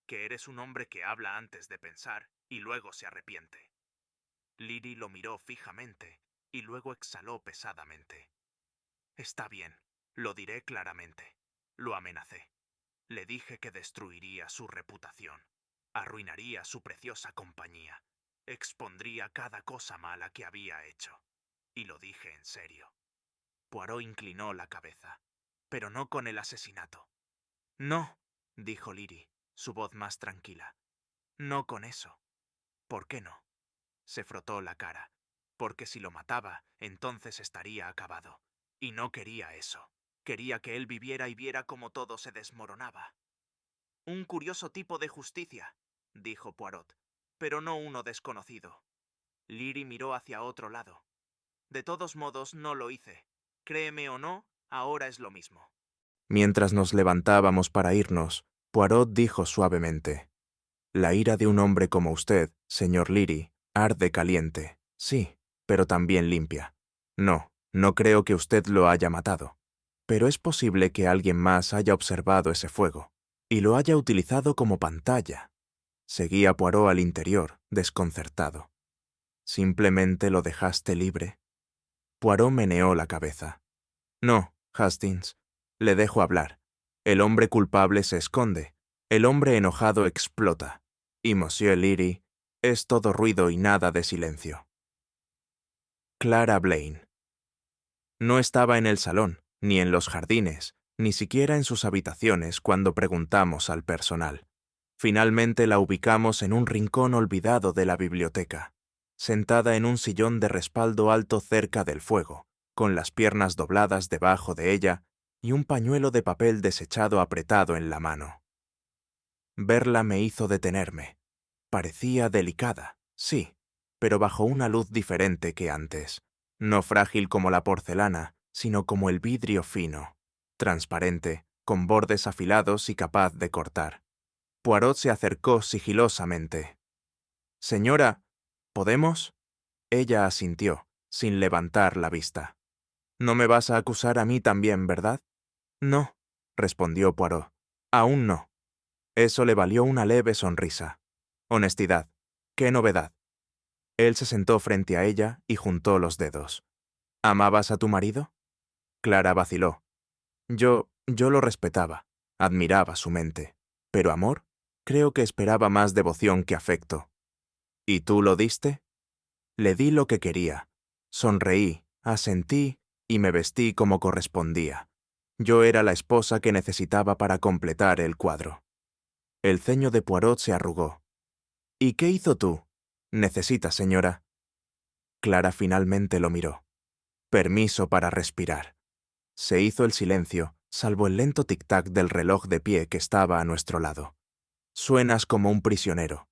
«que eres un hombre que habla antes de pensar y luego se arrepiente». Liri lo miró fijamente y luego exhaló pesadamente. «Está bien, lo diré claramente». Lo amenacé. Le dije que destruiría su reputación, arruinaría su preciosa compañía, expondría cada cosa mala que había hecho. Y lo dije en serio. Poirot inclinó la cabeza, pero no con el asesinato. «No», dijo Liri, su voz más tranquila. «No con eso». «¿Por qué no?». Se frotó la cara. «Porque si lo mataba, entonces estaría acabado. Y no quería eso. Quería que él viviera y viera cómo todo se desmoronaba». «Un curioso tipo de justicia», dijo Poirot, «pero no uno desconocido». Liri miró hacia otro lado. «De todos modos, no lo hice. Créeme o no, ahora es lo mismo». Mientras nos levantábamos para irnos, Poirot dijo suavemente: «La ira de un hombre como usted, señor Liri, arde caliente, sí, pero también limpia. No, no creo que usted lo haya matado. Pero es posible que alguien más haya observado ese fuego y lo haya utilizado como pantalla». Seguía Poirot al interior, desconcertado. «¿Simplemente lo dejaste libre?». Poirot meneó la cabeza. «No, Hastings. Le dejo hablar. El hombre culpable se esconde. El hombre enojado explota. Y Monsieur Liri es todo ruido y nada de silencio». Clara Blaine. No estaba en el salón, ni en los jardines, ni siquiera en sus habitaciones cuando preguntamos al personal. Finalmente la ubicamos en un rincón olvidado de la biblioteca, sentada en un sillón de respaldo alto cerca del fuego, con las piernas dobladas debajo de ella y un pañuelo de papel desechado apretado en la mano. Verla me hizo detenerme. Parecía delicada, sí, pero bajo una luz diferente que antes. No frágil como la porcelana, sino como el vidrio fino, transparente, con bordes afilados y capaz de cortar. Poirot se acercó sigilosamente. «Señora, ¿podemos?». Ella asintió, sin levantar la vista. «No me vas a acusar a mí también, ¿verdad?». «No», respondió Poirot. «Aún no». Eso le valió una leve sonrisa. «Honestidad. ¿Qué novedad?». Él se sentó frente a ella y juntó los dedos. «¿Amabas a tu marido?». Clara vaciló. Yo lo respetaba, admiraba su mente. Pero amor, creo que esperaba más devoción que afecto. ¿Y tú lo diste?». Le di lo que quería. Sonreí, asentí y me vestí como correspondía. Yo era la esposa que necesitaba para completar el cuadro. El ceño de Poirot se arrugó. «¿Y qué hizo tú?». «Necesita, señora». Clara finalmente lo miró. «Permiso para respirar». Se hizo el silencio, salvo el lento tic-tac del reloj de pie que estaba a nuestro lado. «Suenas como un prisionero».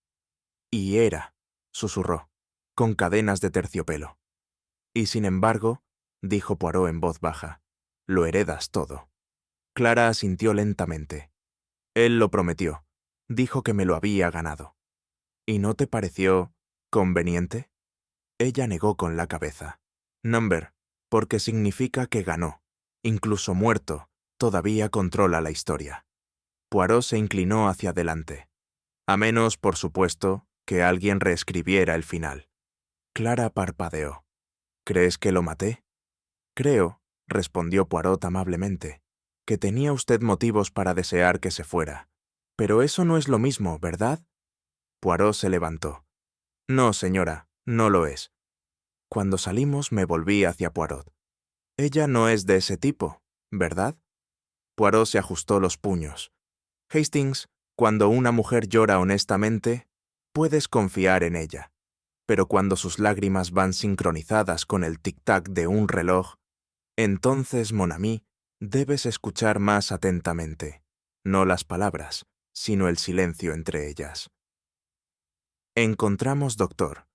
«Y era», susurró. con cadenas de terciopelo. Y sin embargo, dijo Poirot en voz baja, lo heredas todo. Clara asintió lentamente. Él lo prometió. Dijo que me lo había ganado. ¿Y no te pareció conveniente? Ella negó con la cabeza. Number, porque significa que ganó. Incluso muerto, todavía controla la historia. Poirot se inclinó hacia adelante. A menos, por supuesto, que alguien reescribiera el final. Clara parpadeó. ¿Crees que lo maté? Creo, respondió Poirot amablemente, que tenía usted motivos para desear que se fuera. Pero eso no es lo mismo, ¿verdad? Poirot se levantó. No, señora, no lo es. Cuando salimos me volví hacia Poirot. Ella no es de ese tipo, ¿verdad? Poirot se ajustó los puños. Hastings, cuando una mujer llora honestamente, puedes confiar en ella. Pero cuando sus lágrimas van sincronizadas con el tic-tac de un reloj, entonces, mon ami, debes escuchar más atentamente, no las palabras, sino el silencio entre ellas. Encontramos, doctor,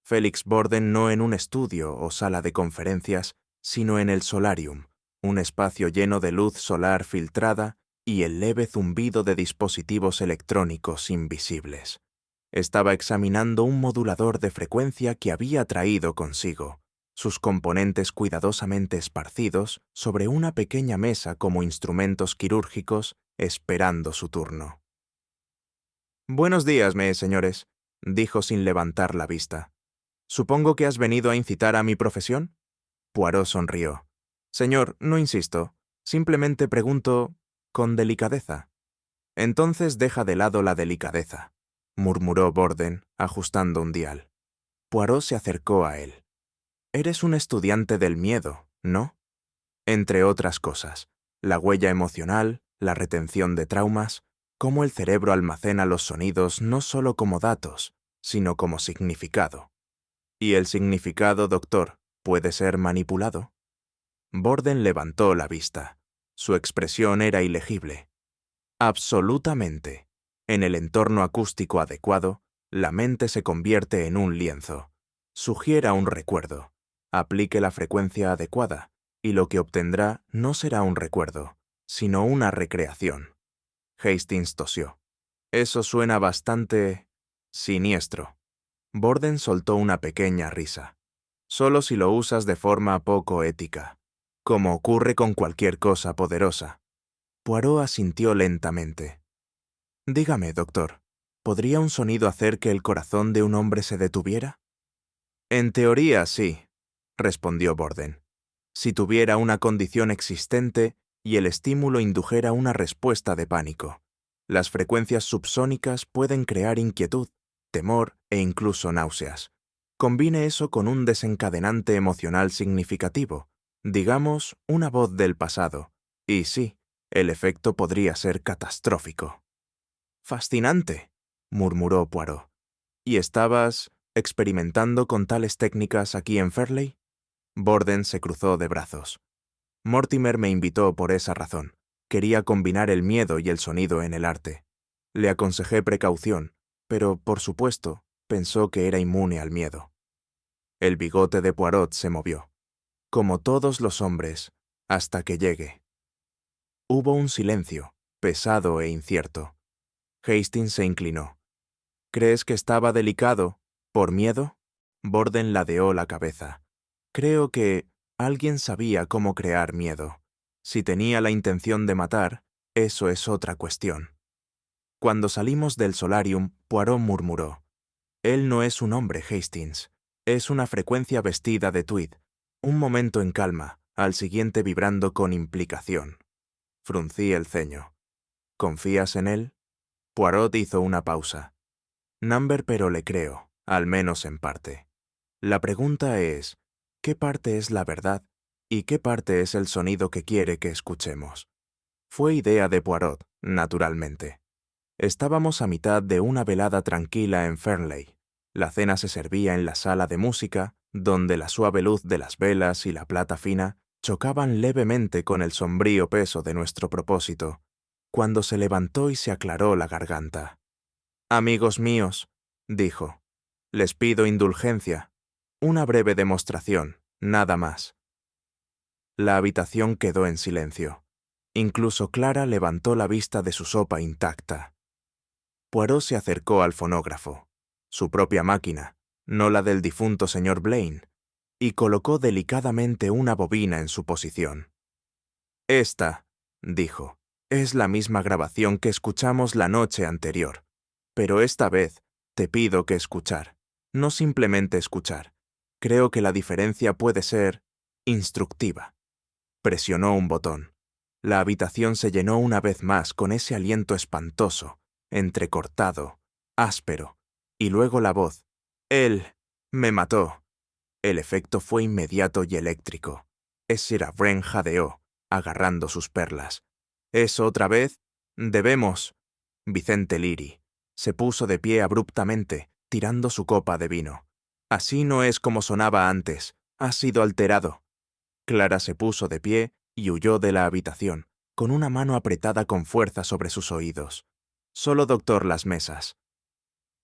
Félix Borden no en un estudio o sala de conferencias, sino en el solarium, un espacio lleno de luz solar filtrada y el leve zumbido de dispositivos electrónicos invisibles. Estaba examinando un modulador de frecuencia que había traído consigo, sus componentes cuidadosamente esparcidos sobre una pequeña mesa como instrumentos quirúrgicos, esperando su turno. «Buenos días, señores», dijo sin levantar la vista. «Supongo que has venido a incitar a mi profesión». Poirot sonrió. «Señor, no insisto. Simplemente pregunto con delicadeza». «Entonces deja de lado la delicadeza», murmuró Borden, ajustando un dial. Poirot se acercó a él. «Eres un estudiante del miedo, ¿no?» Entre otras cosas, la huella emocional, la retención de traumas, cómo el cerebro almacena los sonidos no solo como datos, sino como significado. ¿Y el significado, doctor, puede ser manipulado? Borden levantó la vista. Su expresión era ilegible. Absolutamente. En el entorno acústico adecuado, la mente se convierte en un lienzo. Sugiera un recuerdo. Aplique la frecuencia adecuada, y lo que obtendrá no será un recuerdo, sino una recreación. Hastings tosió. Eso suena bastante siniestro. Borden soltó una pequeña risa. Solo si lo usas de forma poco ética, como ocurre con cualquier cosa poderosa. Poirot asintió lentamente. Dígame, doctor, ¿podría un sonido hacer que el corazón de un hombre se detuviera? En teoría, sí, respondió Borden. Si tuviera una condición existente y el estímulo indujera una respuesta de pánico. Las frecuencias subsónicas pueden crear inquietud, temor e incluso náuseas. Combine eso con un desencadenante emocional significativo, digamos, una voz del pasado, y sí, el efecto podría ser catastrófico. «Fascinante», murmuró Poirot. «¿Y estabas experimentando con tales técnicas aquí en Fairley?» Borden se cruzó de brazos. «Mortimer me invitó por esa razón. Quería combinar el miedo y el sonido en el arte. Le aconsejé precaución, pero, por supuesto, pensó que era inmune al miedo». El bigote de Poirot se movió. «Como todos los hombres, hasta que llegue». Hubo un silencio, pesado e incierto. Hastings se inclinó. «¿Crees que estaba delicado, por miedo?» Borden ladeó la cabeza. «Creo que alguien sabía cómo crear miedo. Si tenía la intención de matar, eso es otra cuestión». Cuando salimos del solarium, Poirot murmuró. «Él no es un hombre, Hastings. Es una frecuencia vestida de tweed. Un momento en calma, al siguiente vibrando con implicación». Fruncí el ceño. «¿Confías en él?» Poirot hizo una pausa. «Number, pero le creo, al menos en parte. La pregunta es, ¿qué parte es la verdad y qué parte es el sonido que quiere que escuchemos?» Fue idea de Poirot, naturalmente. Estábamos a mitad de una velada tranquila en Fernley. La cena se servía en la sala de música, donde la suave luz de las velas y la plata fina chocaban levemente con el sombrío peso de nuestro propósito, cuando se levantó y se aclaró la garganta. «Amigos míos», dijo, Les pido indulgencia. Una breve demostración, nada más. La habitación quedó en silencio. Incluso Clara levantó la vista de su sopa intacta. Poirot se acercó al fonógrafo, su propia máquina, no la del difunto señor Blaine, y colocó delicadamente una bobina en su posición. «Esta», dijo, «es la misma grabación que escuchamos la noche anterior, pero esta vez te pido que escuchar, no simplemente escuchar. Creo que la diferencia puede ser instructiva». Presionó un botón. La habitación se llenó una vez más con ese aliento espantoso, entrecortado, áspero, y luego la voz. «Él me mató». El efecto fue inmediato y eléctrico. Ezra Wren jadeó, agarrando sus perlas. «¿Es otra vez? Debemos». Vicente Leary se puso de pie abruptamente, tirando su copa de vino. «Así no es como sonaba antes. Ha sido alterado». Clara se puso de pie y huyó de la habitación, con una mano apretada con fuerza sobre sus oídos. Solo doctor las mesas.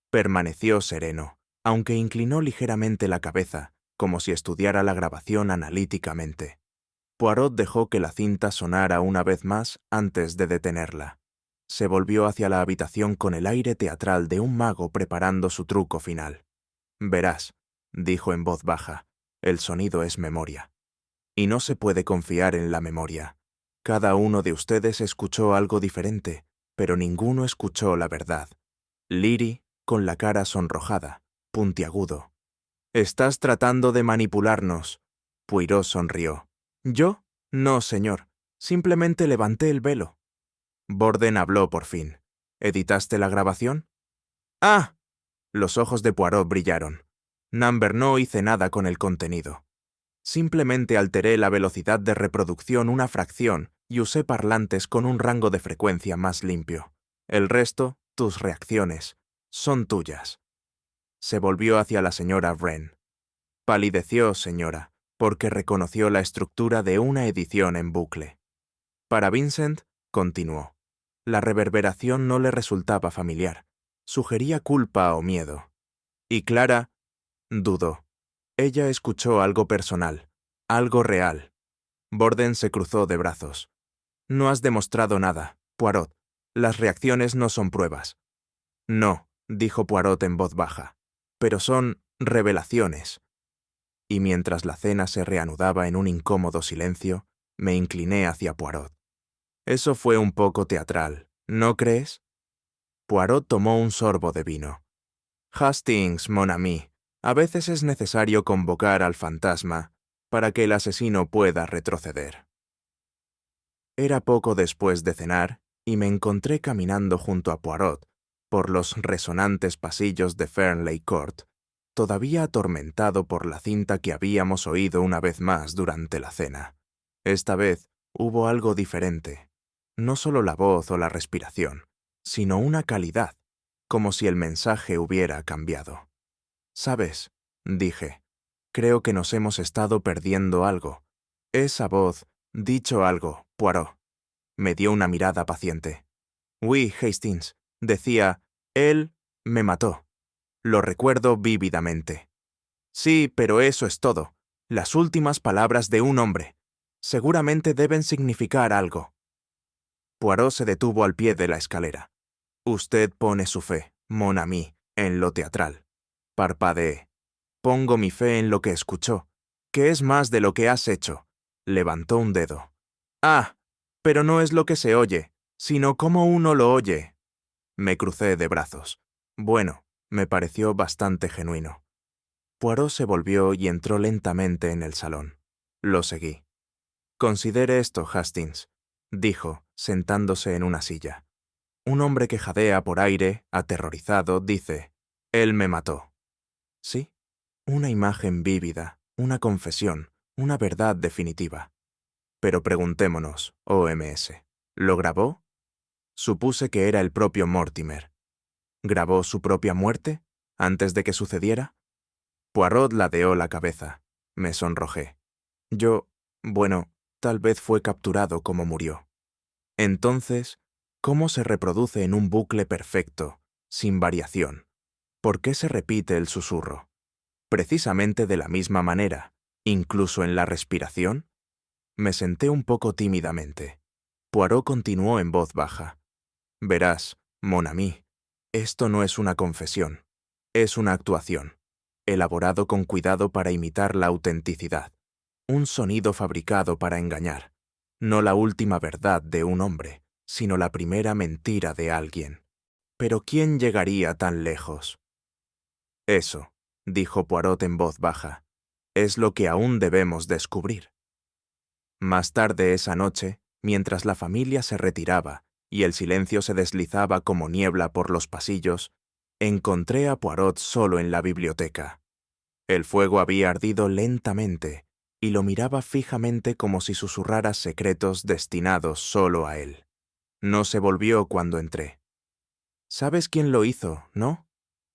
Permaneció sereno, aunque inclinó ligeramente la cabeza, como si estudiara la grabación analíticamente. Poirot dejó que la cinta sonara una vez más antes de detenerla. Se volvió hacia la habitación con el aire teatral de un mago preparando su truco final. «Verás», dijo en voz baja, «el sonido es memoria. Y no se puede confiar en la memoria. Cada uno de ustedes escuchó algo diferente, pero ninguno escuchó la verdad». Leary, con la cara sonrojada, puntiagudo. «Estás tratando de manipularnos». Poirot sonrió. «¿Yo? No, señor. Simplemente levanté el velo». Borden habló por fin. «¿Editaste la grabación?» «¡Ah!». Los ojos de Poirot brillaron. «Number, no hice nada con el contenido. Simplemente alteré la velocidad de reproducción una fracción y usé parlantes con un rango de frecuencia más limpio. El resto, tus reacciones, son tuyas». Se volvió hacia la señora Wren. Palideció, señora, porque reconoció la estructura de una edición en bucle. Para Vincent, continuó, la reverberación no le resultaba familiar. Sugería culpa o miedo. Y Clara dudó. Ella escuchó algo personal, algo real. Borden se cruzó de brazos. «No has demostrado nada, Poirot. Las reacciones no son pruebas». «No», dijo Poirot en voz baja, «pero son revelaciones». Y mientras la cena se reanudaba en un incómodo silencio, me incliné hacia Poirot. «Eso fue un poco teatral, ¿no crees?» Poirot tomó un sorbo de vino. «Hastings, mon ami, a veces es necesario convocar al fantasma para que el asesino pueda retroceder». Era poco después de cenar y me encontré caminando junto a Poirot por los resonantes pasillos de Fernley Court, todavía atormentado por la cinta que habíamos oído una vez más durante la cena. Esta vez hubo algo diferente. No solo la voz o la respiración, sino una calidad, como si el mensaje hubiera cambiado. «¿Sabes?», dije, «creo que nos hemos estado perdiendo algo. Esa voz, dicho algo, Poirot». Me dio una mirada paciente. «Oui, Hastings», decía, «él me mató. Lo recuerdo vívidamente». «Sí, pero eso es todo. Las últimas palabras de un hombre. Seguramente deben significar algo». Poirot se detuvo al pie de la escalera. «Usted pone su fe, mon ami, en lo teatral». Parpadeé. «Pongo mi fe en lo que escuchó, que es más de lo que has hecho». Levantó un dedo. «Ah, pero no es lo que se oye, sino cómo uno lo oye». Me crucé de brazos. Bueno, me pareció bastante genuino. Poirot se volvió y entró lentamente en el salón. Lo seguí. «Considere esto, Hastings», dijo, sentándose en una silla. «Un hombre que jadea por aire, aterrorizado, dice, él me mató». Sí, una imagen vívida, una confesión, una verdad definitiva. Pero preguntémonos, OMS, ¿lo grabó? Supuse que era el propio Mortimer. ¿Grabó su propia muerte antes de que sucediera? Poirot ladeó la cabeza. Me sonrojé. Bueno, tal vez fue capturado como murió. Entonces, ¿cómo se reproduce en un bucle perfecto, sin variación? ¿Por qué se repite el susurro? Precisamente de la misma manera, incluso en la respiración. Me senté un poco tímidamente. Poirot continuó en voz baja. Verás, mon ami, esto no es una confesión, es una actuación, elaborado con cuidado para imitar la autenticidad, un sonido fabricado para engañar, no la última verdad de un hombre, sino la primera mentira de alguien. Pero ¿quién llegaría tan lejos? Eso, dijo Poirot en voz baja, es lo que aún debemos descubrir. Más tarde esa noche, mientras la familia se retiraba y el silencio se deslizaba como niebla por los pasillos, encontré a Poirot solo en la biblioteca. El fuego había ardido lentamente y lo miraba fijamente como si susurrara secretos destinados solo a él. No se volvió cuando entré. «¿Sabes quién lo hizo, no?»,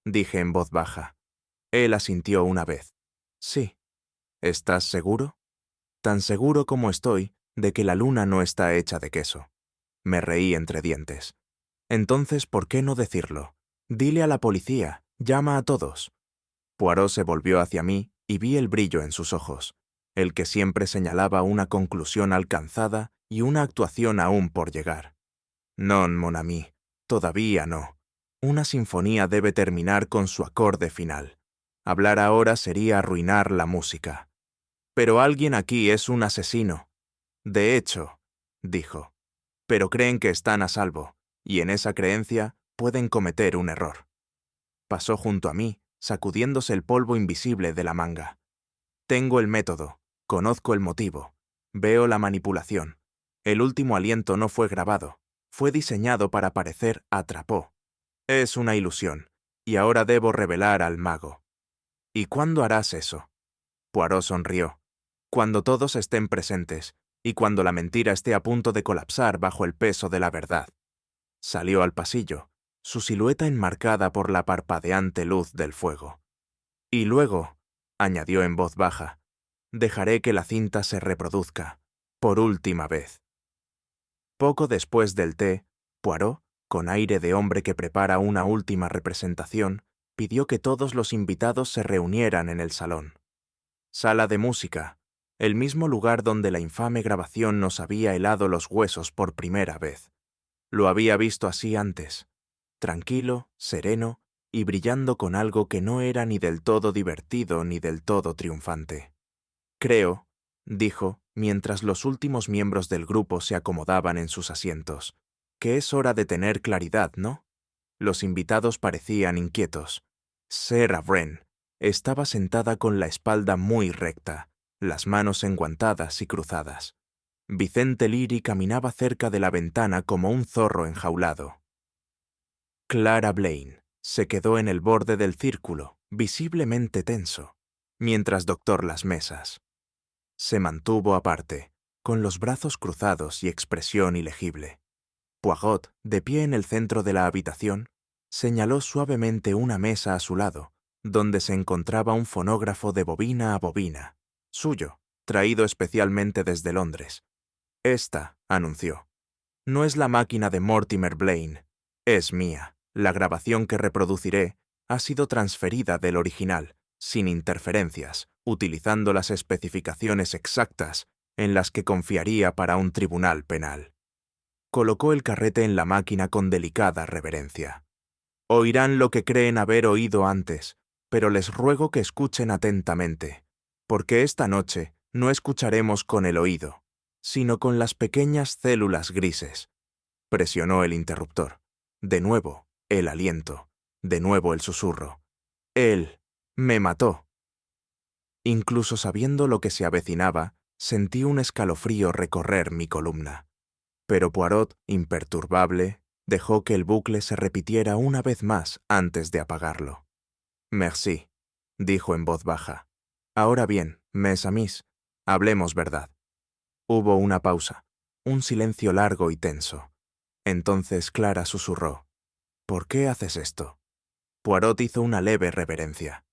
dije en voz baja. Él asintió una vez. «Sí». «¿Estás seguro?». «Tan seguro como estoy de que la luna no está hecha de queso». Me reí entre dientes. «Entonces, ¿por qué no decirlo? Dile a la policía, llama a todos». Poirot se volvió hacia mí y vi el brillo en sus ojos, el que siempre señalaba una conclusión alcanzada y una actuación aún por llegar. «Non, mon ami, todavía no. Una sinfonía debe terminar con su acorde final. Hablar ahora sería arruinar la música. Pero alguien aquí es un asesino». «De hecho», dijo, «pero creen que están a salvo, y en esa creencia pueden cometer un error». Pasó junto a mí, sacudiéndose el polvo invisible de la manga. «Tengo el método, conozco el motivo, veo la manipulación. El último aliento no fue grabado, fue diseñado para parecer atrapó. Es una ilusión, y ahora debo revelar al mago». «¿Y cuándo harás eso?». Poirot sonrió. «Cuando todos estén presentes, y cuando la mentira esté a punto de colapsar bajo el peso de la verdad». Salió al pasillo, su silueta enmarcada por la parpadeante luz del fuego. «Y luego», añadió en voz baja, «dejaré que la cinta se reproduzca, por última vez». Poco después del té, Poirot, con aire de hombre que prepara una última representación, pidió que todos los invitados se reunieran en el salón. Sala de música, el mismo lugar donde la infame grabación nos había helado los huesos por primera vez. Lo había visto así antes, tranquilo, sereno y brillando con algo que no era ni del todo divertido ni del todo triunfante. «Creo», dijo, mientras los últimos miembros del grupo se acomodaban en sus asientos, «que es hora de tener claridad, ¿no?». Los invitados parecían inquietos. Sarah Wren estaba sentada con la espalda muy recta, las manos enguantadas y cruzadas. Vicente Liri caminaba cerca de la ventana como un zorro enjaulado. Clara Blaine se quedó en el borde del círculo, visiblemente tenso, mientras doctor las mesas. Se mantuvo aparte, con los brazos cruzados y expresión ilegible. Poirot, de pie en el centro de la habitación, señaló suavemente una mesa a su lado, donde se encontraba un fonógrafo de bobina a bobina, suyo, traído especialmente desde Londres. «Esta», anunció, «no es la máquina de Mortimer Blaine, es mía. La grabación que reproduciré ha sido transferida del original, sin interferencias, utilizando las especificaciones exactas en las que confiaría para un tribunal penal». Colocó el carrete en la máquina con delicada reverencia. «Oirán lo que creen haber oído antes, pero les ruego que escuchen atentamente, porque esta noche no escucharemos con el oído, sino con las pequeñas células grises». Presionó el interruptor. De nuevo, el aliento. De nuevo el susurro. «Él me mató». Incluso sabiendo lo que se avecinaba, sentí un escalofrío recorrer mi columna. Pero Poirot, imperturbable, dejó que el bucle se repitiera una vez más antes de apagarlo. «Merci», dijo en voz baja. «Ahora bien, mes amis, hablemos verdad». Hubo una pausa, un silencio largo y tenso. Entonces Clara susurró. «¿Por qué haces esto?». Poirot hizo una leve reverencia.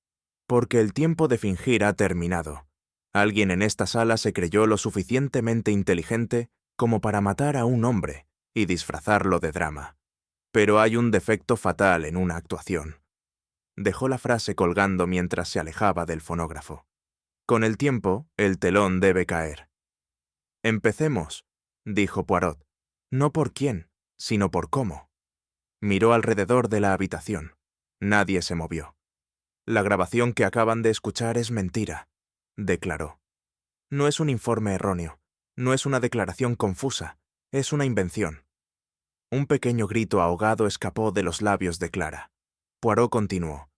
«Porque el tiempo de fingir ha terminado. Alguien en esta sala se creyó lo suficientemente inteligente como para matar a un hombre y disfrazarlo de drama. Pero hay un defecto fatal en una actuación. Dejó la frase colgando mientras se alejaba del fonógrafo. Con el tiempo, el telón debe caer. Empecemos, dijo Poirot. No por quién, sino por cómo. Miró alrededor de la habitación. Nadie se movió. La grabación que acaban de escuchar es mentira, declaró. No es un informe erróneo, no es una declaración confusa, es una invención. Un pequeño grito ahogado escapó de los labios de Clara. Poirot continuó.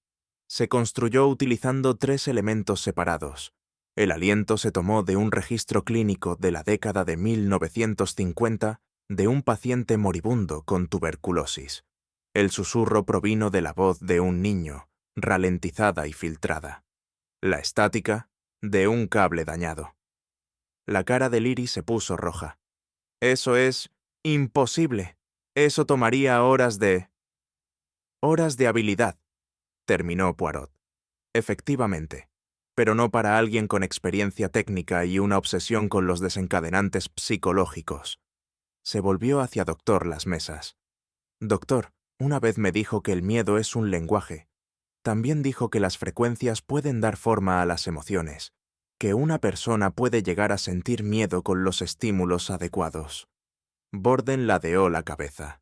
Se construyó utilizando 3 elementos separados. El aliento se tomó de un registro clínico de la década de 1950 de un paciente moribundo con tuberculosis. El susurro provino de la voz de un niño, ralentizada y filtrada. La estática, de un cable dañado. La cara de Leary se puso roja. Eso es imposible. Eso tomaría horas de habilidad, terminó Poirot. Efectivamente, pero no para alguien con experiencia técnica y una obsesión con los desencadenantes psicológicos. Se volvió hacia Doctor Las Mesas. Doctor, una vez me dijo que el miedo es un lenguaje. También dijo que las frecuencias pueden dar forma a las emociones, que una persona puede llegar a sentir miedo con los estímulos adecuados. Borden ladeó la cabeza.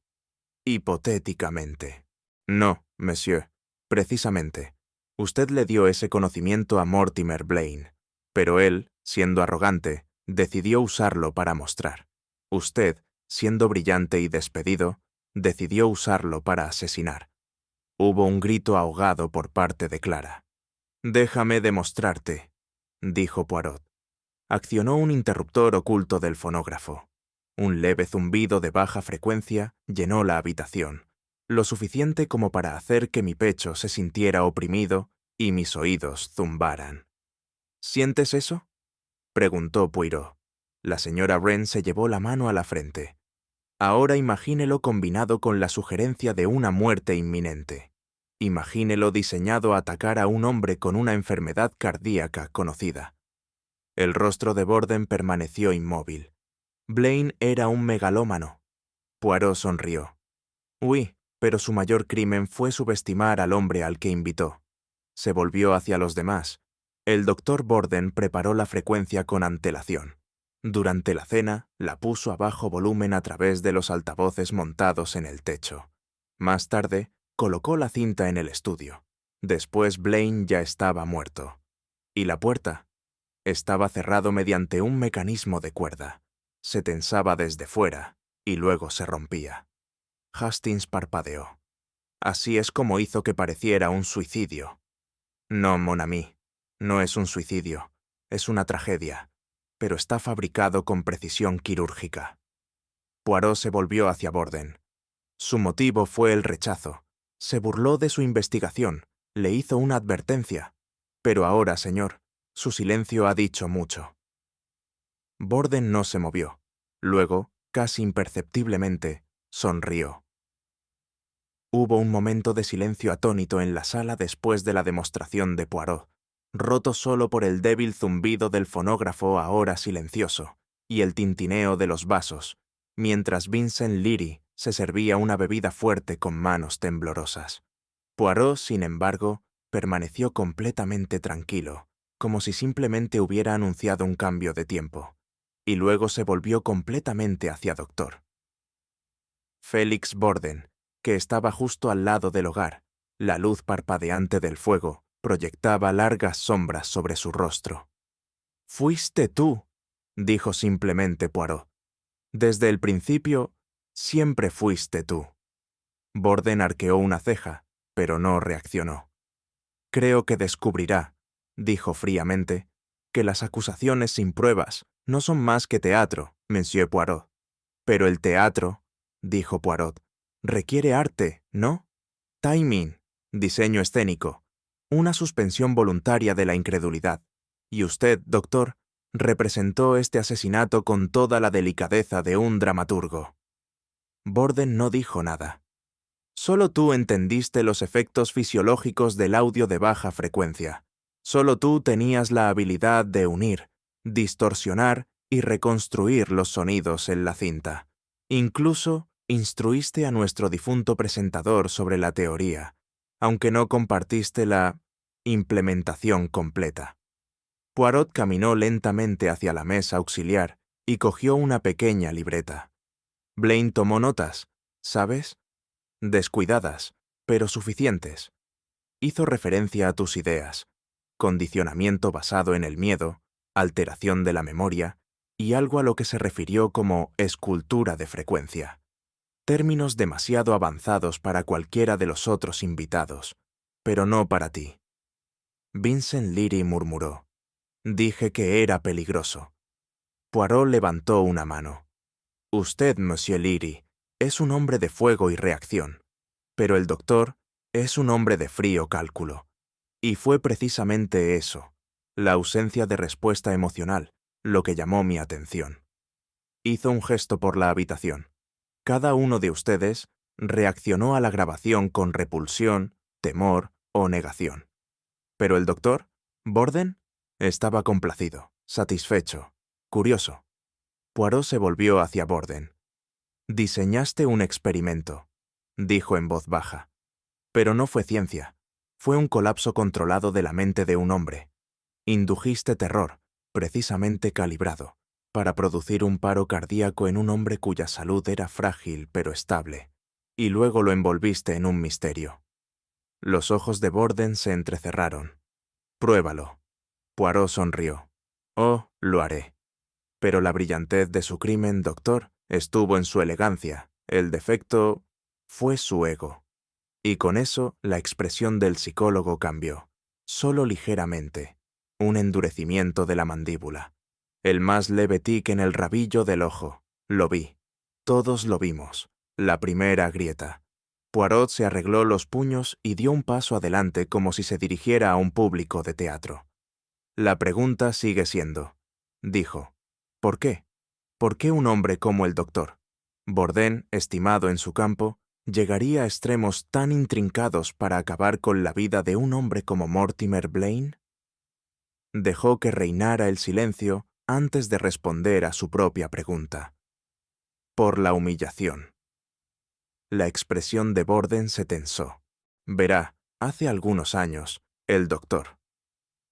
Hipotéticamente. No, monsieur. Precisamente. Usted le dio ese conocimiento a Mortimer Blaine, pero él, siendo arrogante, decidió usarlo para mostrar. Usted, siendo brillante y despedido, decidió usarlo para asesinar. Hubo un grito ahogado por parte de Clara. «Déjame demostrarte», dijo Poirot. Accionó un interruptor oculto del fonógrafo. Un leve zumbido de baja frecuencia llenó la habitación, lo suficiente como para hacer que mi pecho se sintiera oprimido y mis oídos zumbaran. «¿Sientes eso?», preguntó Poirot. La señora Wren se llevó la mano a la frente. Ahora imagínelo combinado con la sugerencia de una muerte inminente. Imagínelo diseñado a atacar a un hombre con una enfermedad cardíaca conocida. El rostro de Borden permaneció inmóvil. Blaine era un megalómano. Poirot sonrió. «Uy, pero su mayor crimen fue subestimar al hombre al que invitó». Se volvió hacia los demás. El doctor Borden preparó la frecuencia con antelación. Durante la cena, la puso a bajo volumen a través de los altavoces montados en el techo. Más tarde, colocó la cinta en el estudio. Después Blaine ya estaba muerto. ¿Y la puerta? Estaba cerrado mediante un mecanismo de cuerda. Se tensaba desde fuera y luego se rompía. Hastings parpadeó. Así es como hizo que pareciera un suicidio. No, mon ami, no es un suicidio, es una tragedia, pero está fabricado con precisión quirúrgica. Poirot se volvió hacia Borden. Su motivo fue el rechazo. Se burló de su investigación, le hizo una advertencia. Pero ahora, señor, su silencio ha dicho mucho. Borden no se movió. Luego, casi imperceptiblemente, sonrió. Hubo un momento de silencio atónito en la sala después de la demostración de Poirot, roto solo por el débil zumbido del fonógrafo ahora silencioso y el tintineo de los vasos, mientras Vincent Leary se servía una bebida fuerte con manos temblorosas. Poirot, sin embargo, permaneció completamente tranquilo, como si simplemente hubiera anunciado un cambio de tiempo, y luego se volvió completamente hacia Doctor. Félix Borden, que estaba justo al lado del hogar, la luz parpadeante del fuego proyectaba largas sombras sobre su rostro. «Fuiste tú», dijo simplemente Poirot. «Desde el principio, siempre fuiste tú». Borden arqueó una ceja, pero no reaccionó. «Creo que descubrirá», dijo fríamente, «que las acusaciones sin pruebas no son más que teatro, Monsieur Poirot». «Pero el teatro», dijo Poirot, «requiere arte, ¿no? Timing, diseño escénico, una suspensión voluntaria de la incredulidad. Y usted, doctor, representó este asesinato con toda la delicadeza de un dramaturgo». Borden no dijo nada. «Solo tú entendiste los efectos fisiológicos del audio de baja frecuencia. Solo tú tenías la habilidad de unir, distorsionar y reconstruir los sonidos en la cinta. Incluso instruiste a nuestro difunto presentador sobre la teoría, aunque no compartiste la implementación completa. Poirot caminó lentamente hacia la mesa auxiliar y cogió una pequeña libreta. Blaine tomó notas, ¿sabes? Descuidadas, pero suficientes. Hizo referencia a tus ideas, condicionamiento basado en el miedo, alteración de la memoria y algo a lo que se refirió como escultura de frecuencia. Términos demasiado avanzados para cualquiera de los otros invitados, pero no para ti. Vincent Leary murmuró. Dije que era peligroso. Poirot levantó una mano. Usted, Monsieur Leary, es un hombre de fuego y reacción, pero el doctor es un hombre de frío cálculo. Y fue precisamente eso, la ausencia de respuesta emocional, lo que llamó mi atención. Hizo un gesto por la habitación. Cada uno de ustedes reaccionó a la grabación con repulsión, temor o negación. Pero el doctor, Borden, estaba complacido, satisfecho, curioso. Poirot se volvió hacia Borden. Diseñaste un experimento, dijo en voz baja. Pero no fue ciencia. Fue un colapso controlado de la mente de un hombre. Indujiste terror, precisamente calibrado, para producir un paro cardíaco en un hombre cuya salud era frágil pero estable, y luego lo envolviste en un misterio. Los ojos de Borden se entrecerraron. Pruébalo. Poirot sonrió. Oh, lo haré. Pero la brillantez de su crimen, doctor, estuvo en su elegancia. El defecto fue su ego. Y con eso la expresión del psicólogo cambió, solo ligeramente, un endurecimiento de la mandíbula. El más leve tic en el rabillo del ojo. Lo vi. Todos lo vimos. La primera grieta. Poirot se arregló los puños y dio un paso adelante como si se dirigiera a un público de teatro. La pregunta sigue siendo, dijo, ¿por qué? ¿Por qué un hombre como el doctor, Bourdain, estimado en su campo, llegaría a extremos tan intrincados para acabar con la vida de un hombre como Mortimer Blaine? Dejó que reinara el silencio antes de responder a su propia pregunta. Por la humillación. La expresión de Borden se tensó. Verá, hace algunos años, el doctor.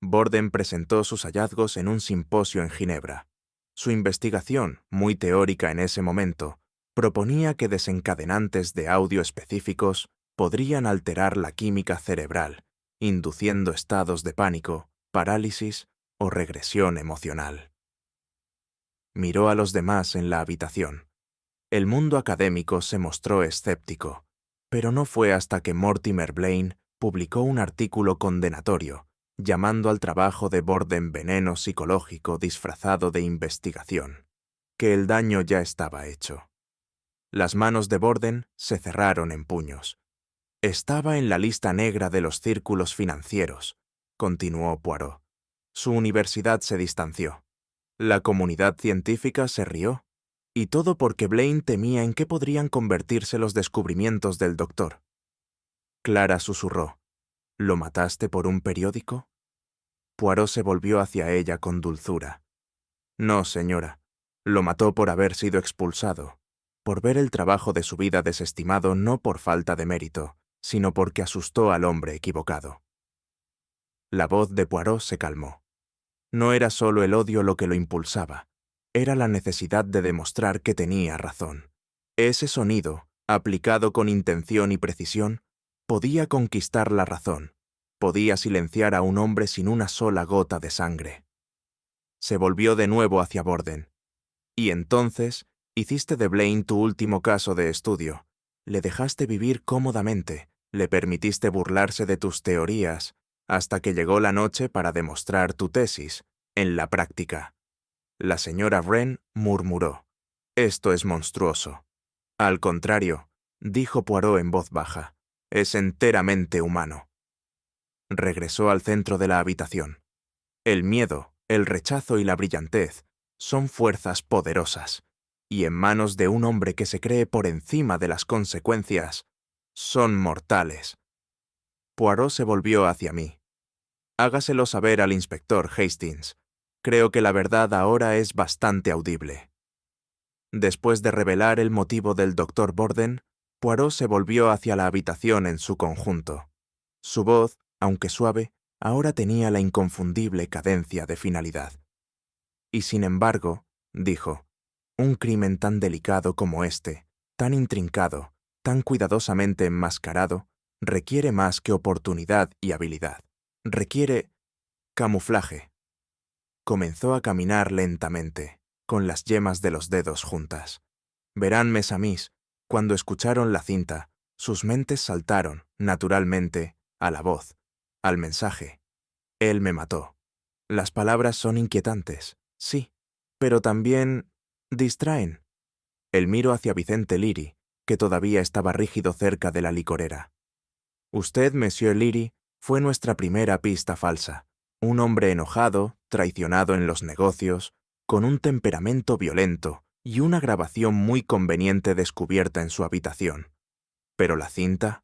Borden presentó sus hallazgos en un simposio en Ginebra. Su investigación, muy teórica en ese momento, proponía que desencadenantes de audio específicos podrían alterar la química cerebral, induciendo estados de pánico, parálisis o regresión emocional. Miró a los demás en la habitación. El mundo académico se mostró escéptico, pero no fue hasta que Mortimer Blaine publicó un artículo condenatorio, llamando al trabajo de Borden veneno psicológico disfrazado de investigación, que el daño ya estaba hecho. Las manos de Borden se cerraron en puños. Estaba en la lista negra de los círculos financieros, continuó Poirot. Su universidad se distanció. La comunidad científica se rió. Y todo porque Blaine temía en qué podrían convertirse los descubrimientos del doctor. Clara susurró. ¿Lo mataste por un periódico? Poirot se volvió hacia ella con dulzura. No, señora. Lo mató por haber sido expulsado, por ver el trabajo de su vida desestimado no por falta de mérito, sino porque asustó al hombre equivocado. La voz de Poirot se calmó. No era solo el odio lo que lo impulsaba, era la necesidad de demostrar que tenía razón. Ese sonido, aplicado con intención y precisión, podía conquistar la razón, podía silenciar a un hombre sin una sola gota de sangre. Se volvió de nuevo hacia Borden. Y entonces, hiciste de Blaine tu último caso de estudio. Le dejaste vivir cómodamente, le permitiste burlarse de tus teorías, hasta que llegó la noche para demostrar tu tesis, en la práctica. La señora Wren murmuró. Esto es monstruoso. Al contrario, dijo Poirot en voz baja, es enteramente humano. Regresó al centro de la habitación. El miedo, el rechazo y la brillantez son fuerzas poderosas, y en manos de un hombre que se cree por encima de las consecuencias, son mortales. Poirot se volvió hacia mí. Hágaselo saber al inspector Hastings. Creo que la verdad ahora es bastante audible. Después de revelar el motivo del doctor Borden, Poirot se volvió hacia la habitación en su conjunto. Su voz, aunque suave, ahora tenía la inconfundible cadencia de finalidad. Y sin embargo, dijo, un crimen tan delicado como este, tan intrincado, tan cuidadosamente enmascarado, requiere más que oportunidad y habilidad. Requiere camuflaje. Comenzó a caminar lentamente, con las yemas de los dedos juntas. Verán, mes amis, cuando escucharon la cinta, sus mentes saltaron, naturalmente, a la voz, al mensaje. Él me mató. Las palabras son inquietantes, sí, pero también distraen. El miro hacia Vicente Liri, que todavía estaba rígido cerca de la licorera. Usted, Monsieur Liri, fue nuestra primera pista falsa. Un hombre enojado, traicionado en los negocios, con un temperamento violento y una grabación muy conveniente descubierta en su habitación. Pero la cinta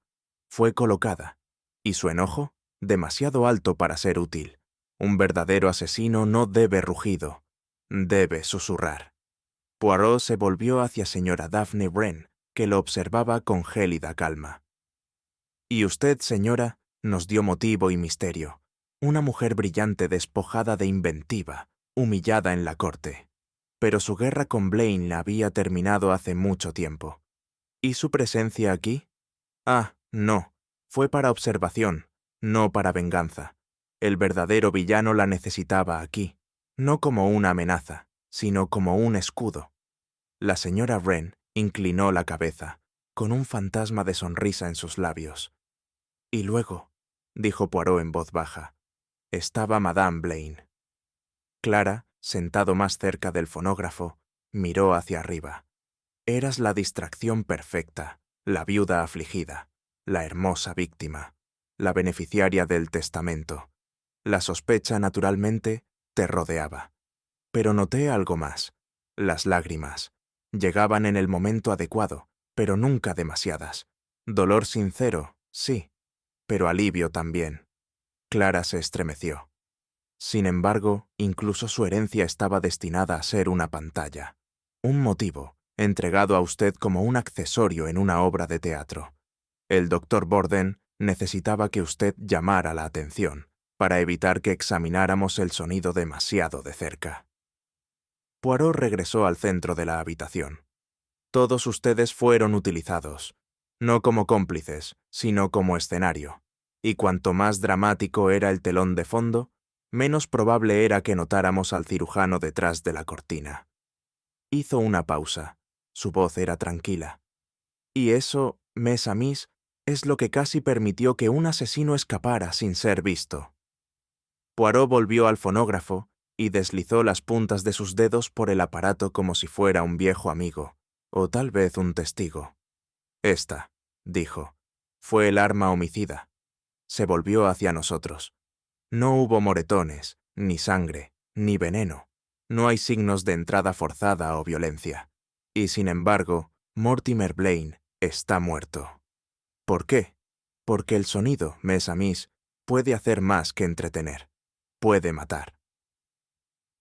fue colocada, y su enojo, demasiado alto para ser útil. Un verdadero asesino no debe rugido, debe susurrar. Poirot se volvió hacia señora Daphne Wren, que lo observaba con gélida calma. Y usted, señora, nos dio motivo y misterio. Una mujer brillante despojada de inventiva, humillada en la corte. Pero su guerra con Blaine la había terminado hace mucho tiempo. ¿Y su presencia aquí? Ah, no. Fue para observación, no para venganza. El verdadero villano la necesitaba aquí, no como una amenaza, sino como un escudo. La señora Wren inclinó la cabeza, con un fantasma de sonrisa en sus labios. Y luego, dijo Poirot en voz baja, estaba Madame Blaine. Clara, sentado más cerca del fonógrafo, miró hacia arriba. Eras la distracción perfecta, la viuda afligida, la hermosa víctima, la beneficiaria del testamento. La sospecha, naturalmente, te rodeaba. Pero noté algo más. Las lágrimas. Llegaban en el momento adecuado, pero nunca demasiadas. Dolor sincero, sí, pero alivio también. Clara se estremeció. Sin embargo, incluso su herencia estaba destinada a ser una pantalla, un motivo, entregado a usted como un accesorio en una obra de teatro. El doctor Borden necesitaba que usted llamara la atención, para evitar que examináramos el sonido demasiado de cerca. Poirot regresó al centro de la habitación. Todos ustedes fueron utilizados, no como cómplices, sino como escenario. Y cuanto más dramático era el telón de fondo, menos probable era que notáramos al cirujano detrás de la cortina. Hizo una pausa. Su voz era tranquila. Y eso, mes amis, es lo que casi permitió que un asesino escapara sin ser visto. Poirot volvió al fonógrafo y deslizó las puntas de sus dedos por el aparato como si fuera un viejo amigo, o tal vez un testigo. Esta, dijo, fue el arma homicida. Se volvió hacia nosotros. No hubo moretones, ni sangre, ni veneno. No hay signos de entrada forzada o violencia. Y sin embargo, Mortimer Blaine está muerto. ¿Por qué? Porque el sonido, mes amis, puede hacer más que entretener. Puede matar.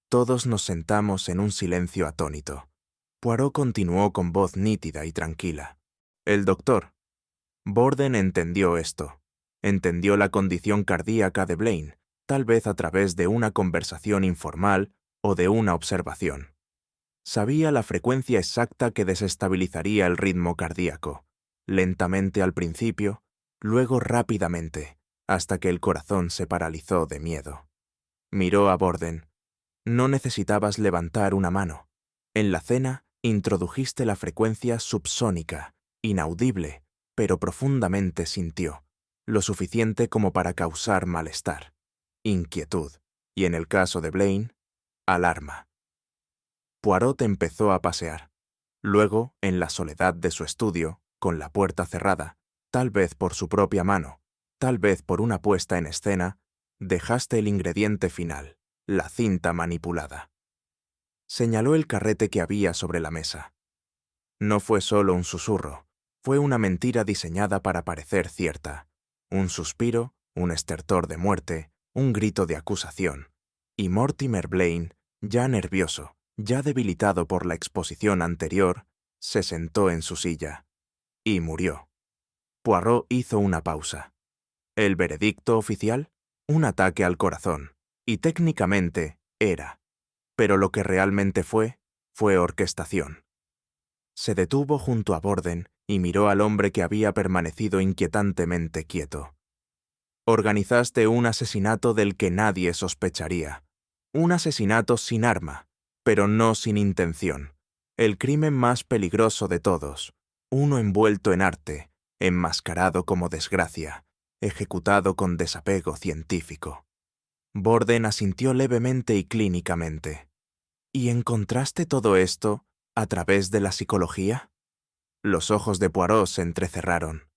Todos nos sentamos en un silencio atónito. Poirot continuó con voz nítida y tranquila. El doctor. Borden entendió esto. Entendió la condición cardíaca de Blaine, tal vez a través de una conversación informal o de una observación. Sabía la frecuencia exacta que desestabilizaría el ritmo cardíaco, lentamente al principio, luego rápidamente, hasta que el corazón se paralizó de miedo. Miró a Borden. No necesitabas levantar una mano. En la cena introdujiste la frecuencia subsónica, inaudible, pero profundamente sintió, lo suficiente como para causar malestar, inquietud, y en el caso de Blaine, alarma. Poirot empezó a pasear. Luego, en la soledad de su estudio, con la puerta cerrada, tal vez por su propia mano, tal vez por una puesta en escena, dejaste el ingrediente final, la cinta manipulada. Señaló el carrete que había sobre la mesa. No fue solo un susurro, fue una mentira diseñada para parecer cierta. Un suspiro, un estertor de muerte, un grito de acusación. Y Mortimer Blaine, ya nervioso, ya debilitado por la exposición anterior, se sentó en su silla. Y murió. Poirot hizo una pausa. El veredicto oficial, un ataque al corazón, y técnicamente era. Pero lo que realmente fue orquestación. Se detuvo junto a Borden y miró al hombre que había permanecido inquietantemente quieto. Organizaste un asesinato del que nadie sospecharía. Un asesinato sin arma, pero no sin intención. El crimen más peligroso de todos. Uno envuelto en arte, enmascarado como desgracia, ejecutado con desapego científico. Borden asintió levemente y clínicamente. ¿Y encontraste todo esto a través de la psicología? Los ojos de Poirot se entrecerraron.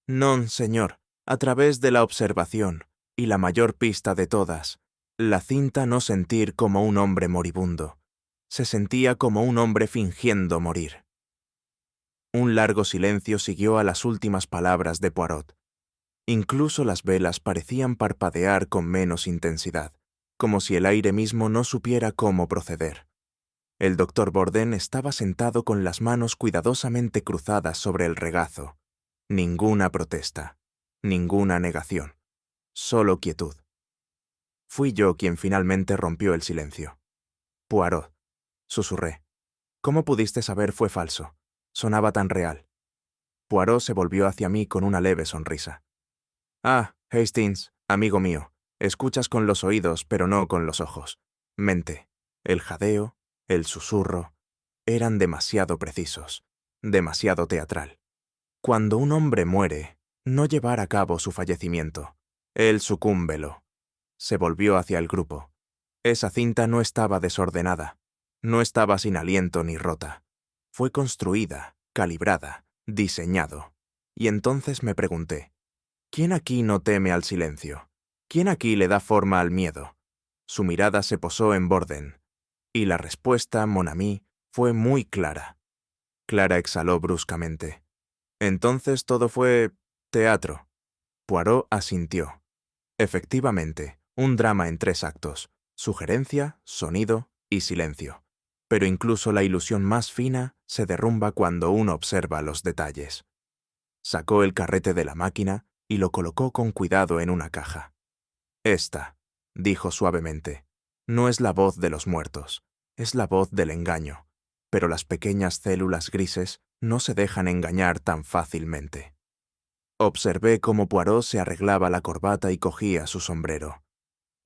Non, señor, a través de la observación, y la mayor pista de todas, la cinta no sentir como un hombre moribundo. Se sentía como un hombre fingiendo morir. Un largo silencio siguió a las últimas palabras de Poirot. Incluso las velas parecían parpadear con menos intensidad, como si el aire mismo no supiera cómo proceder. El doctor Borden estaba sentado con las manos cuidadosamente cruzadas sobre el regazo. Ninguna protesta, ninguna negación, solo quietud. Fui yo quien finalmente rompió el silencio. Poirot, susurré. ¿Cómo pudiste saber fue falso? Sonaba tan real. Poirot se volvió hacia mí con una leve sonrisa. Ah, Hastings, amigo mío, escuchas con los oídos, pero no con los ojos. Mente, el jadeo, el susurro, eran demasiado precisos, demasiado teatral. Cuando un hombre muere, no llevar a cabo su fallecimiento. Él sucúmbelo. Se volvió hacia el grupo. Esa cinta no estaba desordenada, no estaba sin aliento ni rota. Fue construida, calibrada, diseñado. Y entonces me pregunté, ¿quién aquí no teme al silencio? ¿Quién aquí le da forma al miedo? Su mirada se posó en Borden, y la respuesta, mon ami, fue muy clara. Clara exhaló bruscamente. Entonces todo fue teatro. Poirot asintió. Efectivamente, un drama en 3 actos, sugerencia, sonido y silencio. Pero incluso la ilusión más fina se derrumba cuando uno observa los detalles. Sacó el carrete de la máquina y lo colocó con cuidado en una caja. Esta, dijo suavemente, no es la voz de los muertos, es la voz del engaño, pero las pequeñas células grises no se dejan engañar tan fácilmente. Observé cómo Poirot se arreglaba la corbata y cogía su sombrero.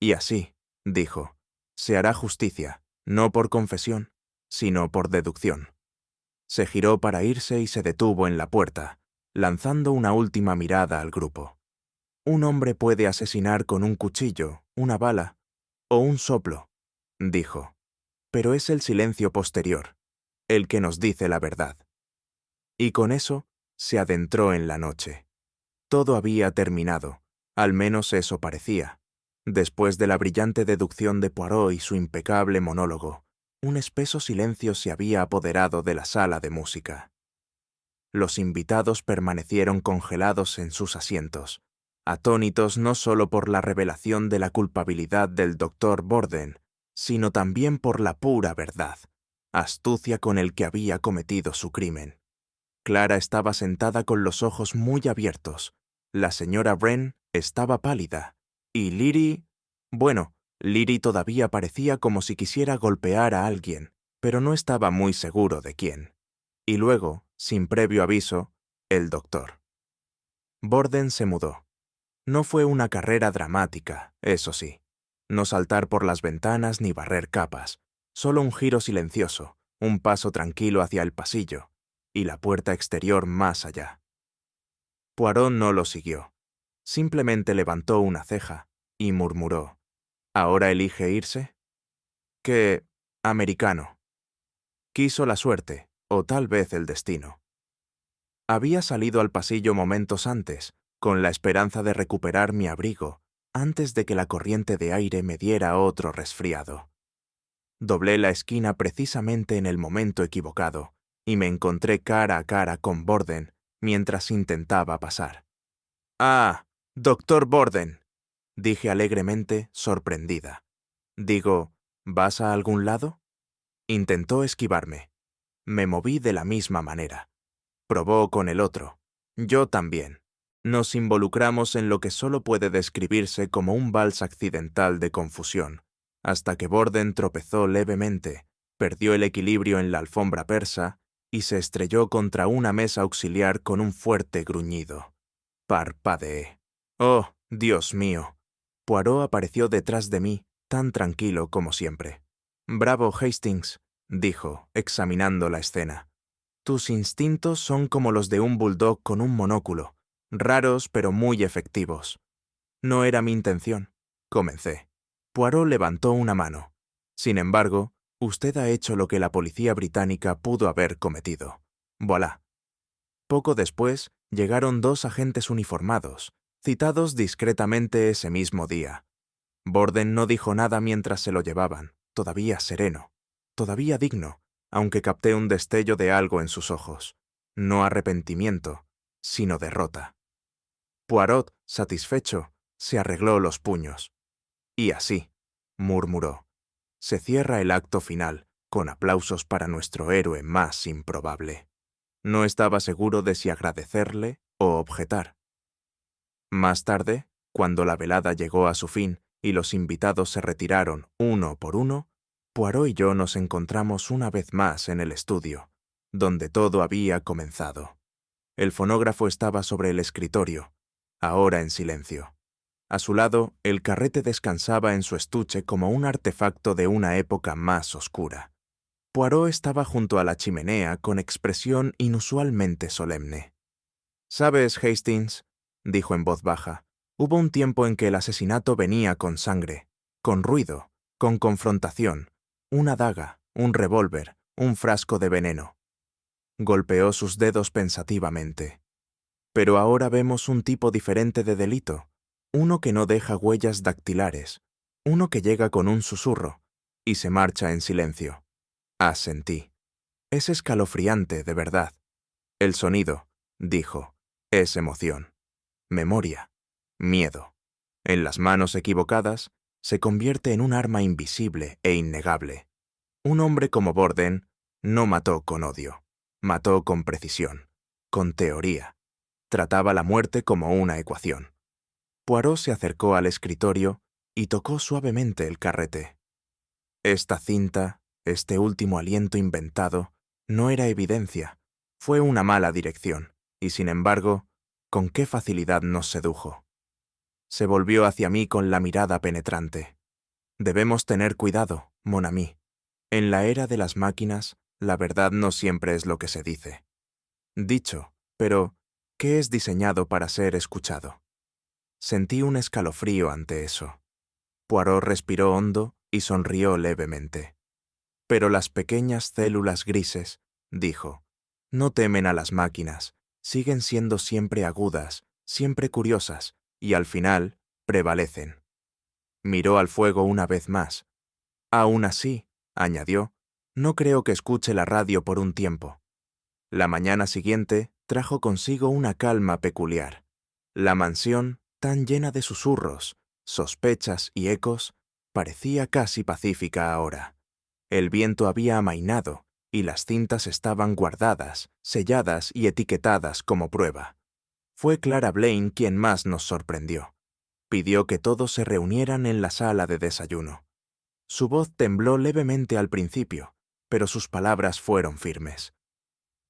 Y así, dijo, se hará justicia, no por confesión, sino por deducción. Se giró para irse y se detuvo en la puerta, lanzando una última mirada al grupo. Un hombre puede asesinar con un cuchillo, una bala o un soplo, dijo, pero es el silencio posterior, el que nos dice la verdad. Y con eso se adentró en la noche. Todo había terminado, al menos eso parecía. Después de la brillante deducción de Poirot y su impecable monólogo, un espeso silencio se había apoderado de la sala de música. Los invitados permanecieron congelados en sus asientos, atónitos no solo por la revelación de la culpabilidad del doctor Borden, sino también por la pura verdad, astucia con el que había cometido su crimen. Clara estaba sentada con los ojos muy abiertos, la señora Wren estaba pálida, y Liri todavía parecía como si quisiera golpear a alguien, pero no estaba muy seguro de quién. Y luego, sin previo aviso, el doctor. Borden se mudó. No fue una carrera dramática, eso sí. No saltar por las ventanas ni barrer capas, solo un giro silencioso, un paso tranquilo hacia el pasillo, y la puerta exterior más allá. Poirot no lo siguió. Simplemente levantó una ceja y murmuró, ¿ahora elige irse? «¿Qué americano?» Quiso la suerte, o tal vez el destino. Había salido al pasillo momentos antes, con la esperanza de recuperar mi abrigo, antes de que la corriente de aire me diera otro resfriado. Doblé la esquina precisamente en el momento equivocado, y me encontré cara a cara con Borden mientras intentaba pasar. «Ah, doctor Borden», dije alegremente, sorprendida. Digo, ¿vas a algún lado? Intentó esquivarme. Me moví de la misma manera. Probó con el otro. Yo también. Nos involucramos en lo que solo puede describirse como un vals accidental de confusión, hasta que Borden tropezó levemente, perdió el equilibrio en la alfombra persa y se estrelló contra una mesa auxiliar con un fuerte gruñido. Parpadeé. ¡Oh, Dios mío! Poirot apareció detrás de mí, tan tranquilo como siempre. «Bravo, Hastings», dijo, examinando la escena. «Tus instintos son como los de un bulldog con un monóculo, raros pero muy efectivos». «No era mi intención», comencé. Poirot levantó una mano. «Sin embargo, usted ha hecho lo que la policía británica pudo haber cometido. Voilà». Poco después, llegaron 2 agentes uniformados, citados discretamente ese mismo día. Borden no dijo nada mientras se lo llevaban, todavía sereno, todavía digno, aunque capté un destello de algo en sus ojos. No arrepentimiento, sino derrota. Poirot, satisfecho, se arregló los puños. «Y así», murmuró, «se cierra el acto final, con aplausos para nuestro héroe más improbable». No estaba seguro de si agradecerle o objetar. Más tarde, cuando la velada llegó a su fin y los invitados se retiraron uno por uno, Poirot y yo nos encontramos una vez más en el estudio, donde todo había comenzado. El fonógrafo estaba sobre el escritorio, ahora en silencio. A su lado, el carrete descansaba en su estuche como un artefacto de una época más oscura. Poirot estaba junto a la chimenea con expresión inusualmente solemne. «¿Sabes, Hastings?», dijo en voz baja, «hubo un tiempo en que el asesinato venía con sangre, con ruido, con confrontación, una daga, un revólver, un frasco de veneno». Golpeó sus dedos pensativamente. «Pero ahora vemos un tipo diferente de delito, uno que no deja huellas dactilares, uno que llega con un susurro y se marcha en silencio». Asentí. «Es escalofriante, de verdad». «El sonido», dijo, «es emoción, memoria, miedo. En las manos equivocadas, se convierte en un arma invisible e innegable. Un hombre como Borden no mató con odio, mató con precisión, con teoría. Trataba la muerte como una ecuación». Poirot se acercó al escritorio y tocó suavemente el carrete. Esta cinta, este último aliento inventado, no era evidencia, fue una mala dirección, y sin embargo, con qué facilidad nos sedujo. Se volvió hacia mí con la mirada penetrante. «Debemos tener cuidado, mon ami. En la era de las máquinas, la verdad no siempre es lo que se dice». Dicho, pero, ¿qué es diseñado para ser escuchado? Sentí un escalofrío ante eso. Poirot respiró hondo y sonrió levemente. «Pero las pequeñas células grises», dijo, «no temen a las máquinas, siguen siendo siempre agudas, siempre curiosas, y al final prevalecen». Miró al fuego una vez más. «Aún así», añadió, «no creo que escuche la radio por un tiempo». La mañana siguiente trajo consigo una calma peculiar. La mansión, tan llena de susurros, sospechas y ecos, parecía casi pacífica ahora. El viento había amainado y las cintas estaban guardadas, selladas y etiquetadas como prueba. Fue Clara Blaine quien más nos sorprendió. Pidió que todos se reunieran en la sala de desayuno. Su voz tembló levemente al principio, pero sus palabras fueron firmes.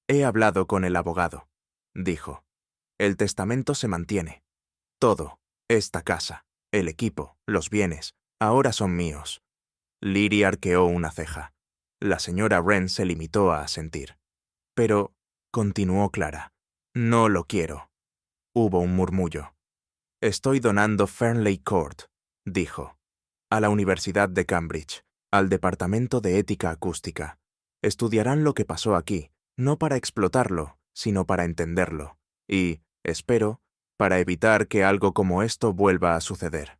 «He hablado con el abogado», dijo. «El testamento se mantiene. Todo, esta casa, el equipo, los bienes, ahora son míos». Leary arqueó una ceja. La señora Wren se limitó a asentir. «Pero», continuó Clara, «no lo quiero». Hubo un murmullo. «Estoy donando Fernley Court», dijo, «a la Universidad de Cambridge, al Departamento de Ética Acústica. Estudiarán lo que pasó aquí, no para explotarlo, sino para entenderlo, y, espero, para evitar que algo como esto vuelva a suceder».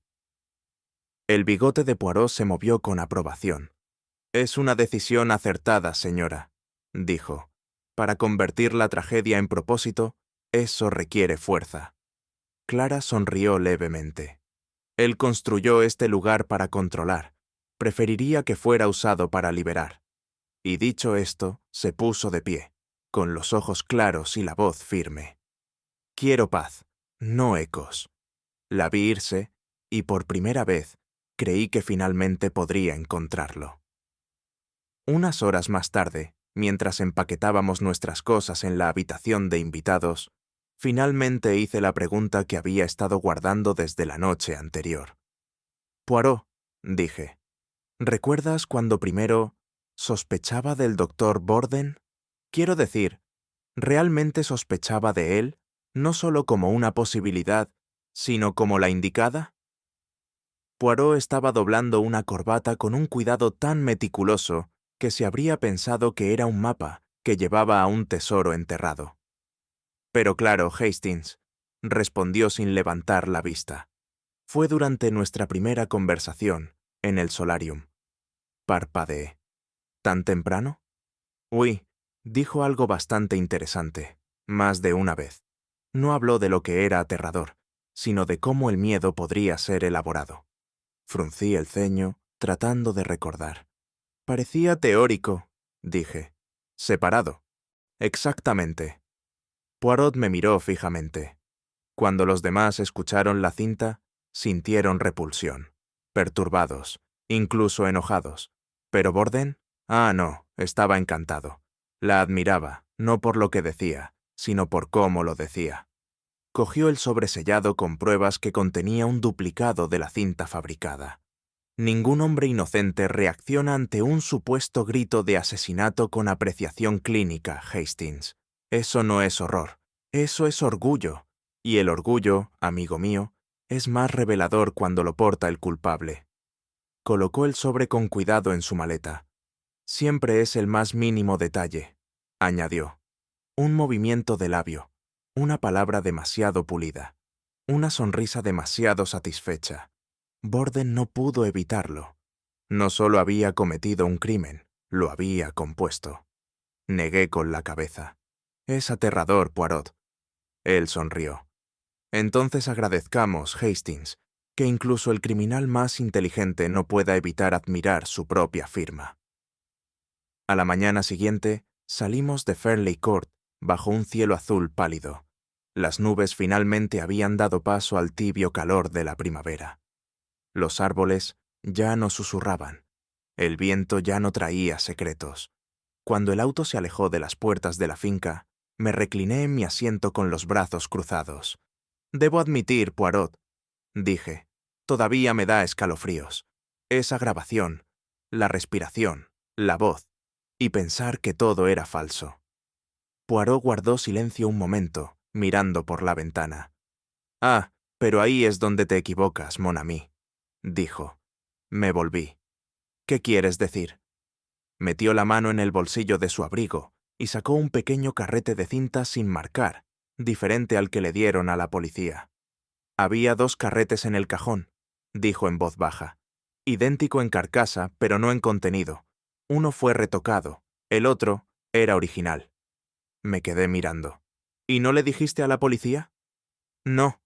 El bigote de Poirot se movió con aprobación. «Es una decisión acertada, señora», dijo. «Para convertir la tragedia en propósito, eso requiere fuerza». Clara sonrió levemente. «Él construyó este lugar para controlar. Preferiría que fuera usado para liberar». Y dicho esto, se puso de pie, con los ojos claros y la voz firme. «Quiero paz. no ecos. La vi irse y por primera vez creí que finalmente podría encontrarlo. Unas horas más tarde, mientras empaquetábamos nuestras cosas en la habitación de invitados, finalmente hice la pregunta que había estado guardando desde la noche anterior. Poirot, dije, ¿recuerdas cuando primero sospechaba del doctor Borden? Quiero decir, ¿realmente sospechaba de él, no solo como una posibilidad, sino como la indicada? Poirot estaba doblando una corbata con un cuidado tan meticuloso que se habría pensado que era un mapa que llevaba a un tesoro enterrado. Pero claro, Hastings, respondió sin levantar la vista. Fue durante nuestra primera conversación, en el solarium. Parpadeé. ¿Tan temprano? Uy, dijo algo bastante interesante, más de una vez. No habló de lo que era aterrador, sino de cómo el miedo podría ser elaborado. Fruncí el ceño, tratando de recordar. Parecía teórico, dije. Separado. Exactamente. Poirot me miró fijamente. Cuando los demás escucharon la cinta, sintieron repulsión, perturbados, incluso enojados. Pero Borden, no, estaba encantado. La admiraba, no por lo que decía, sino por cómo lo decía. Cogió el sobresellado con pruebas que contenía un duplicado de la cinta fabricada. Ningún hombre inocente reacciona ante un supuesto grito de asesinato con apreciación clínica, Hastings. Eso no es horror, eso es orgullo. Y el orgullo, amigo mío, es más revelador cuando lo porta el culpable. Colocó el sobre con cuidado en su maleta. Siempre es el más mínimo detalle, añadió. Un movimiento de labio, una palabra demasiado pulida, una sonrisa demasiado satisfecha. Borden no pudo evitarlo. No solo había cometido un crimen, lo había compuesto. Negué con la cabeza. Es aterrador, Poirot. Él sonrió. Entonces agradezcamos, Hastings, que incluso el criminal más inteligente no pueda evitar admirar su propia firma. A la mañana siguiente, salimos de Fairley Court bajo un cielo azul pálido. Las nubes finalmente habían dado paso al tibio calor de la primavera. Los árboles ya no susurraban. El viento ya no traía secretos. Cuando el auto se alejó de las puertas de la finca, me recliné en mi asiento con los brazos cruzados. Debo admitir, Poirot, dije, todavía me da escalofríos. Esa grabación, la respiración, la voz, y pensar que todo era falso. Poirot guardó silencio un momento, mirando por la ventana. Pero ahí es donde te equivocas, mon ami, dijo. Me volví. ¿Qué quieres decir? Metió la mano en el bolsillo de su abrigo y sacó un pequeño carrete de cinta sin marcar, diferente al que le dieron a la policía. Había 2 carretes en el cajón, dijo en voz baja. Idéntico en carcasa, pero no en contenido. Uno fue retocado, el otro era original. Me quedé mirando. ¿Y no le dijiste a la policía? No,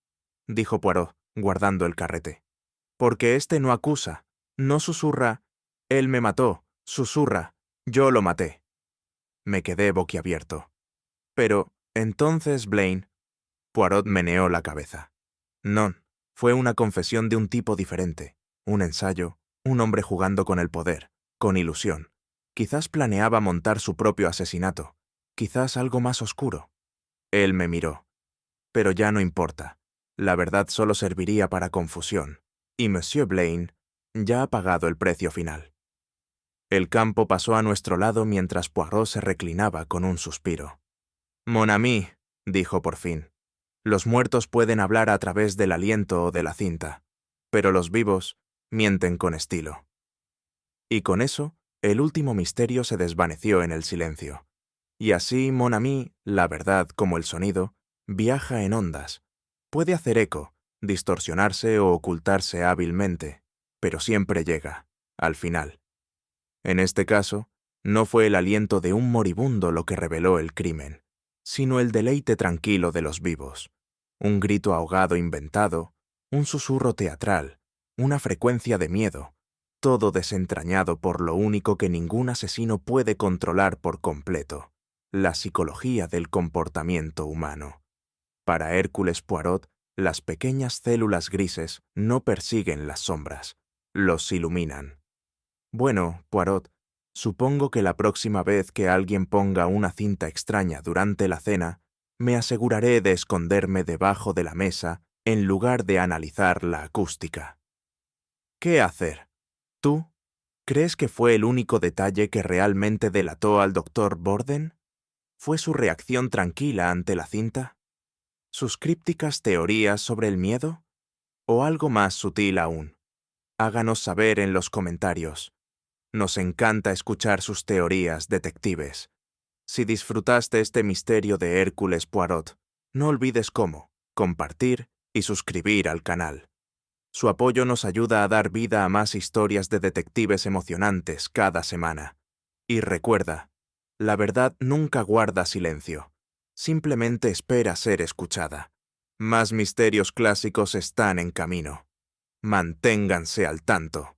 dijo Poirot, guardando el carrete. Porque este no acusa, no susurra, él me mató, susurra, yo lo maté. Me quedé boquiabierto. Pero, entonces, Blaine... Poirot meneó la cabeza. No, fue una confesión de un tipo diferente, un ensayo, un hombre jugando con el poder, con ilusión. Quizás planeaba montar su propio asesinato, quizás algo más oscuro. Él me miró. Pero ya no importa. La verdad solo serviría para confusión, y Monsieur Blaine ya ha pagado el precio final. El campo pasó a nuestro lado mientras Poirot se reclinaba con un suspiro. «Mon ami», dijo por fin, «los muertos pueden hablar a través del aliento o de la cinta, pero los vivos mienten con estilo». Y con eso, el último misterio se desvaneció en el silencio. Y así, mon ami, la verdad como el sonido, viaja en ondas. Puede hacer eco, distorsionarse o ocultarse hábilmente, pero siempre llega, al final. En este caso, no fue el aliento de un moribundo lo que reveló el crimen, sino el deleite tranquilo de los vivos. Un grito ahogado inventado, un susurro teatral, una frecuencia de miedo, todo desentrañado por lo único que ningún asesino puede controlar por completo, la psicología del comportamiento humano. Para Hércules Poirot, Las pequeñas células grises no persiguen las sombras, los iluminan. Bueno, Poirot, supongo que la próxima vez que alguien ponga una cinta extraña durante la cena, me aseguraré de esconderme debajo de la mesa en lugar de analizar la acústica. ¿Qué hacer? ¿Tú? ¿Crees que fue el único detalle que realmente delató al doctor Borden? ¿Fue su reacción tranquila ante la cinta? ¿Sus crípticas teorías sobre el miedo? ¿O algo más sutil aún? Háganos saber en los comentarios. Nos encanta escuchar sus teorías, detectives. Si disfrutaste este misterio de Hércules Poirot, no olvides compartir y suscribir al canal. Su apoyo nos ayuda a dar vida a más historias de detectives emocionantes cada semana. Y recuerda, la verdad nunca guarda silencio. Simplemente espera ser escuchada. Más misterios clásicos están en camino. Manténganse al tanto.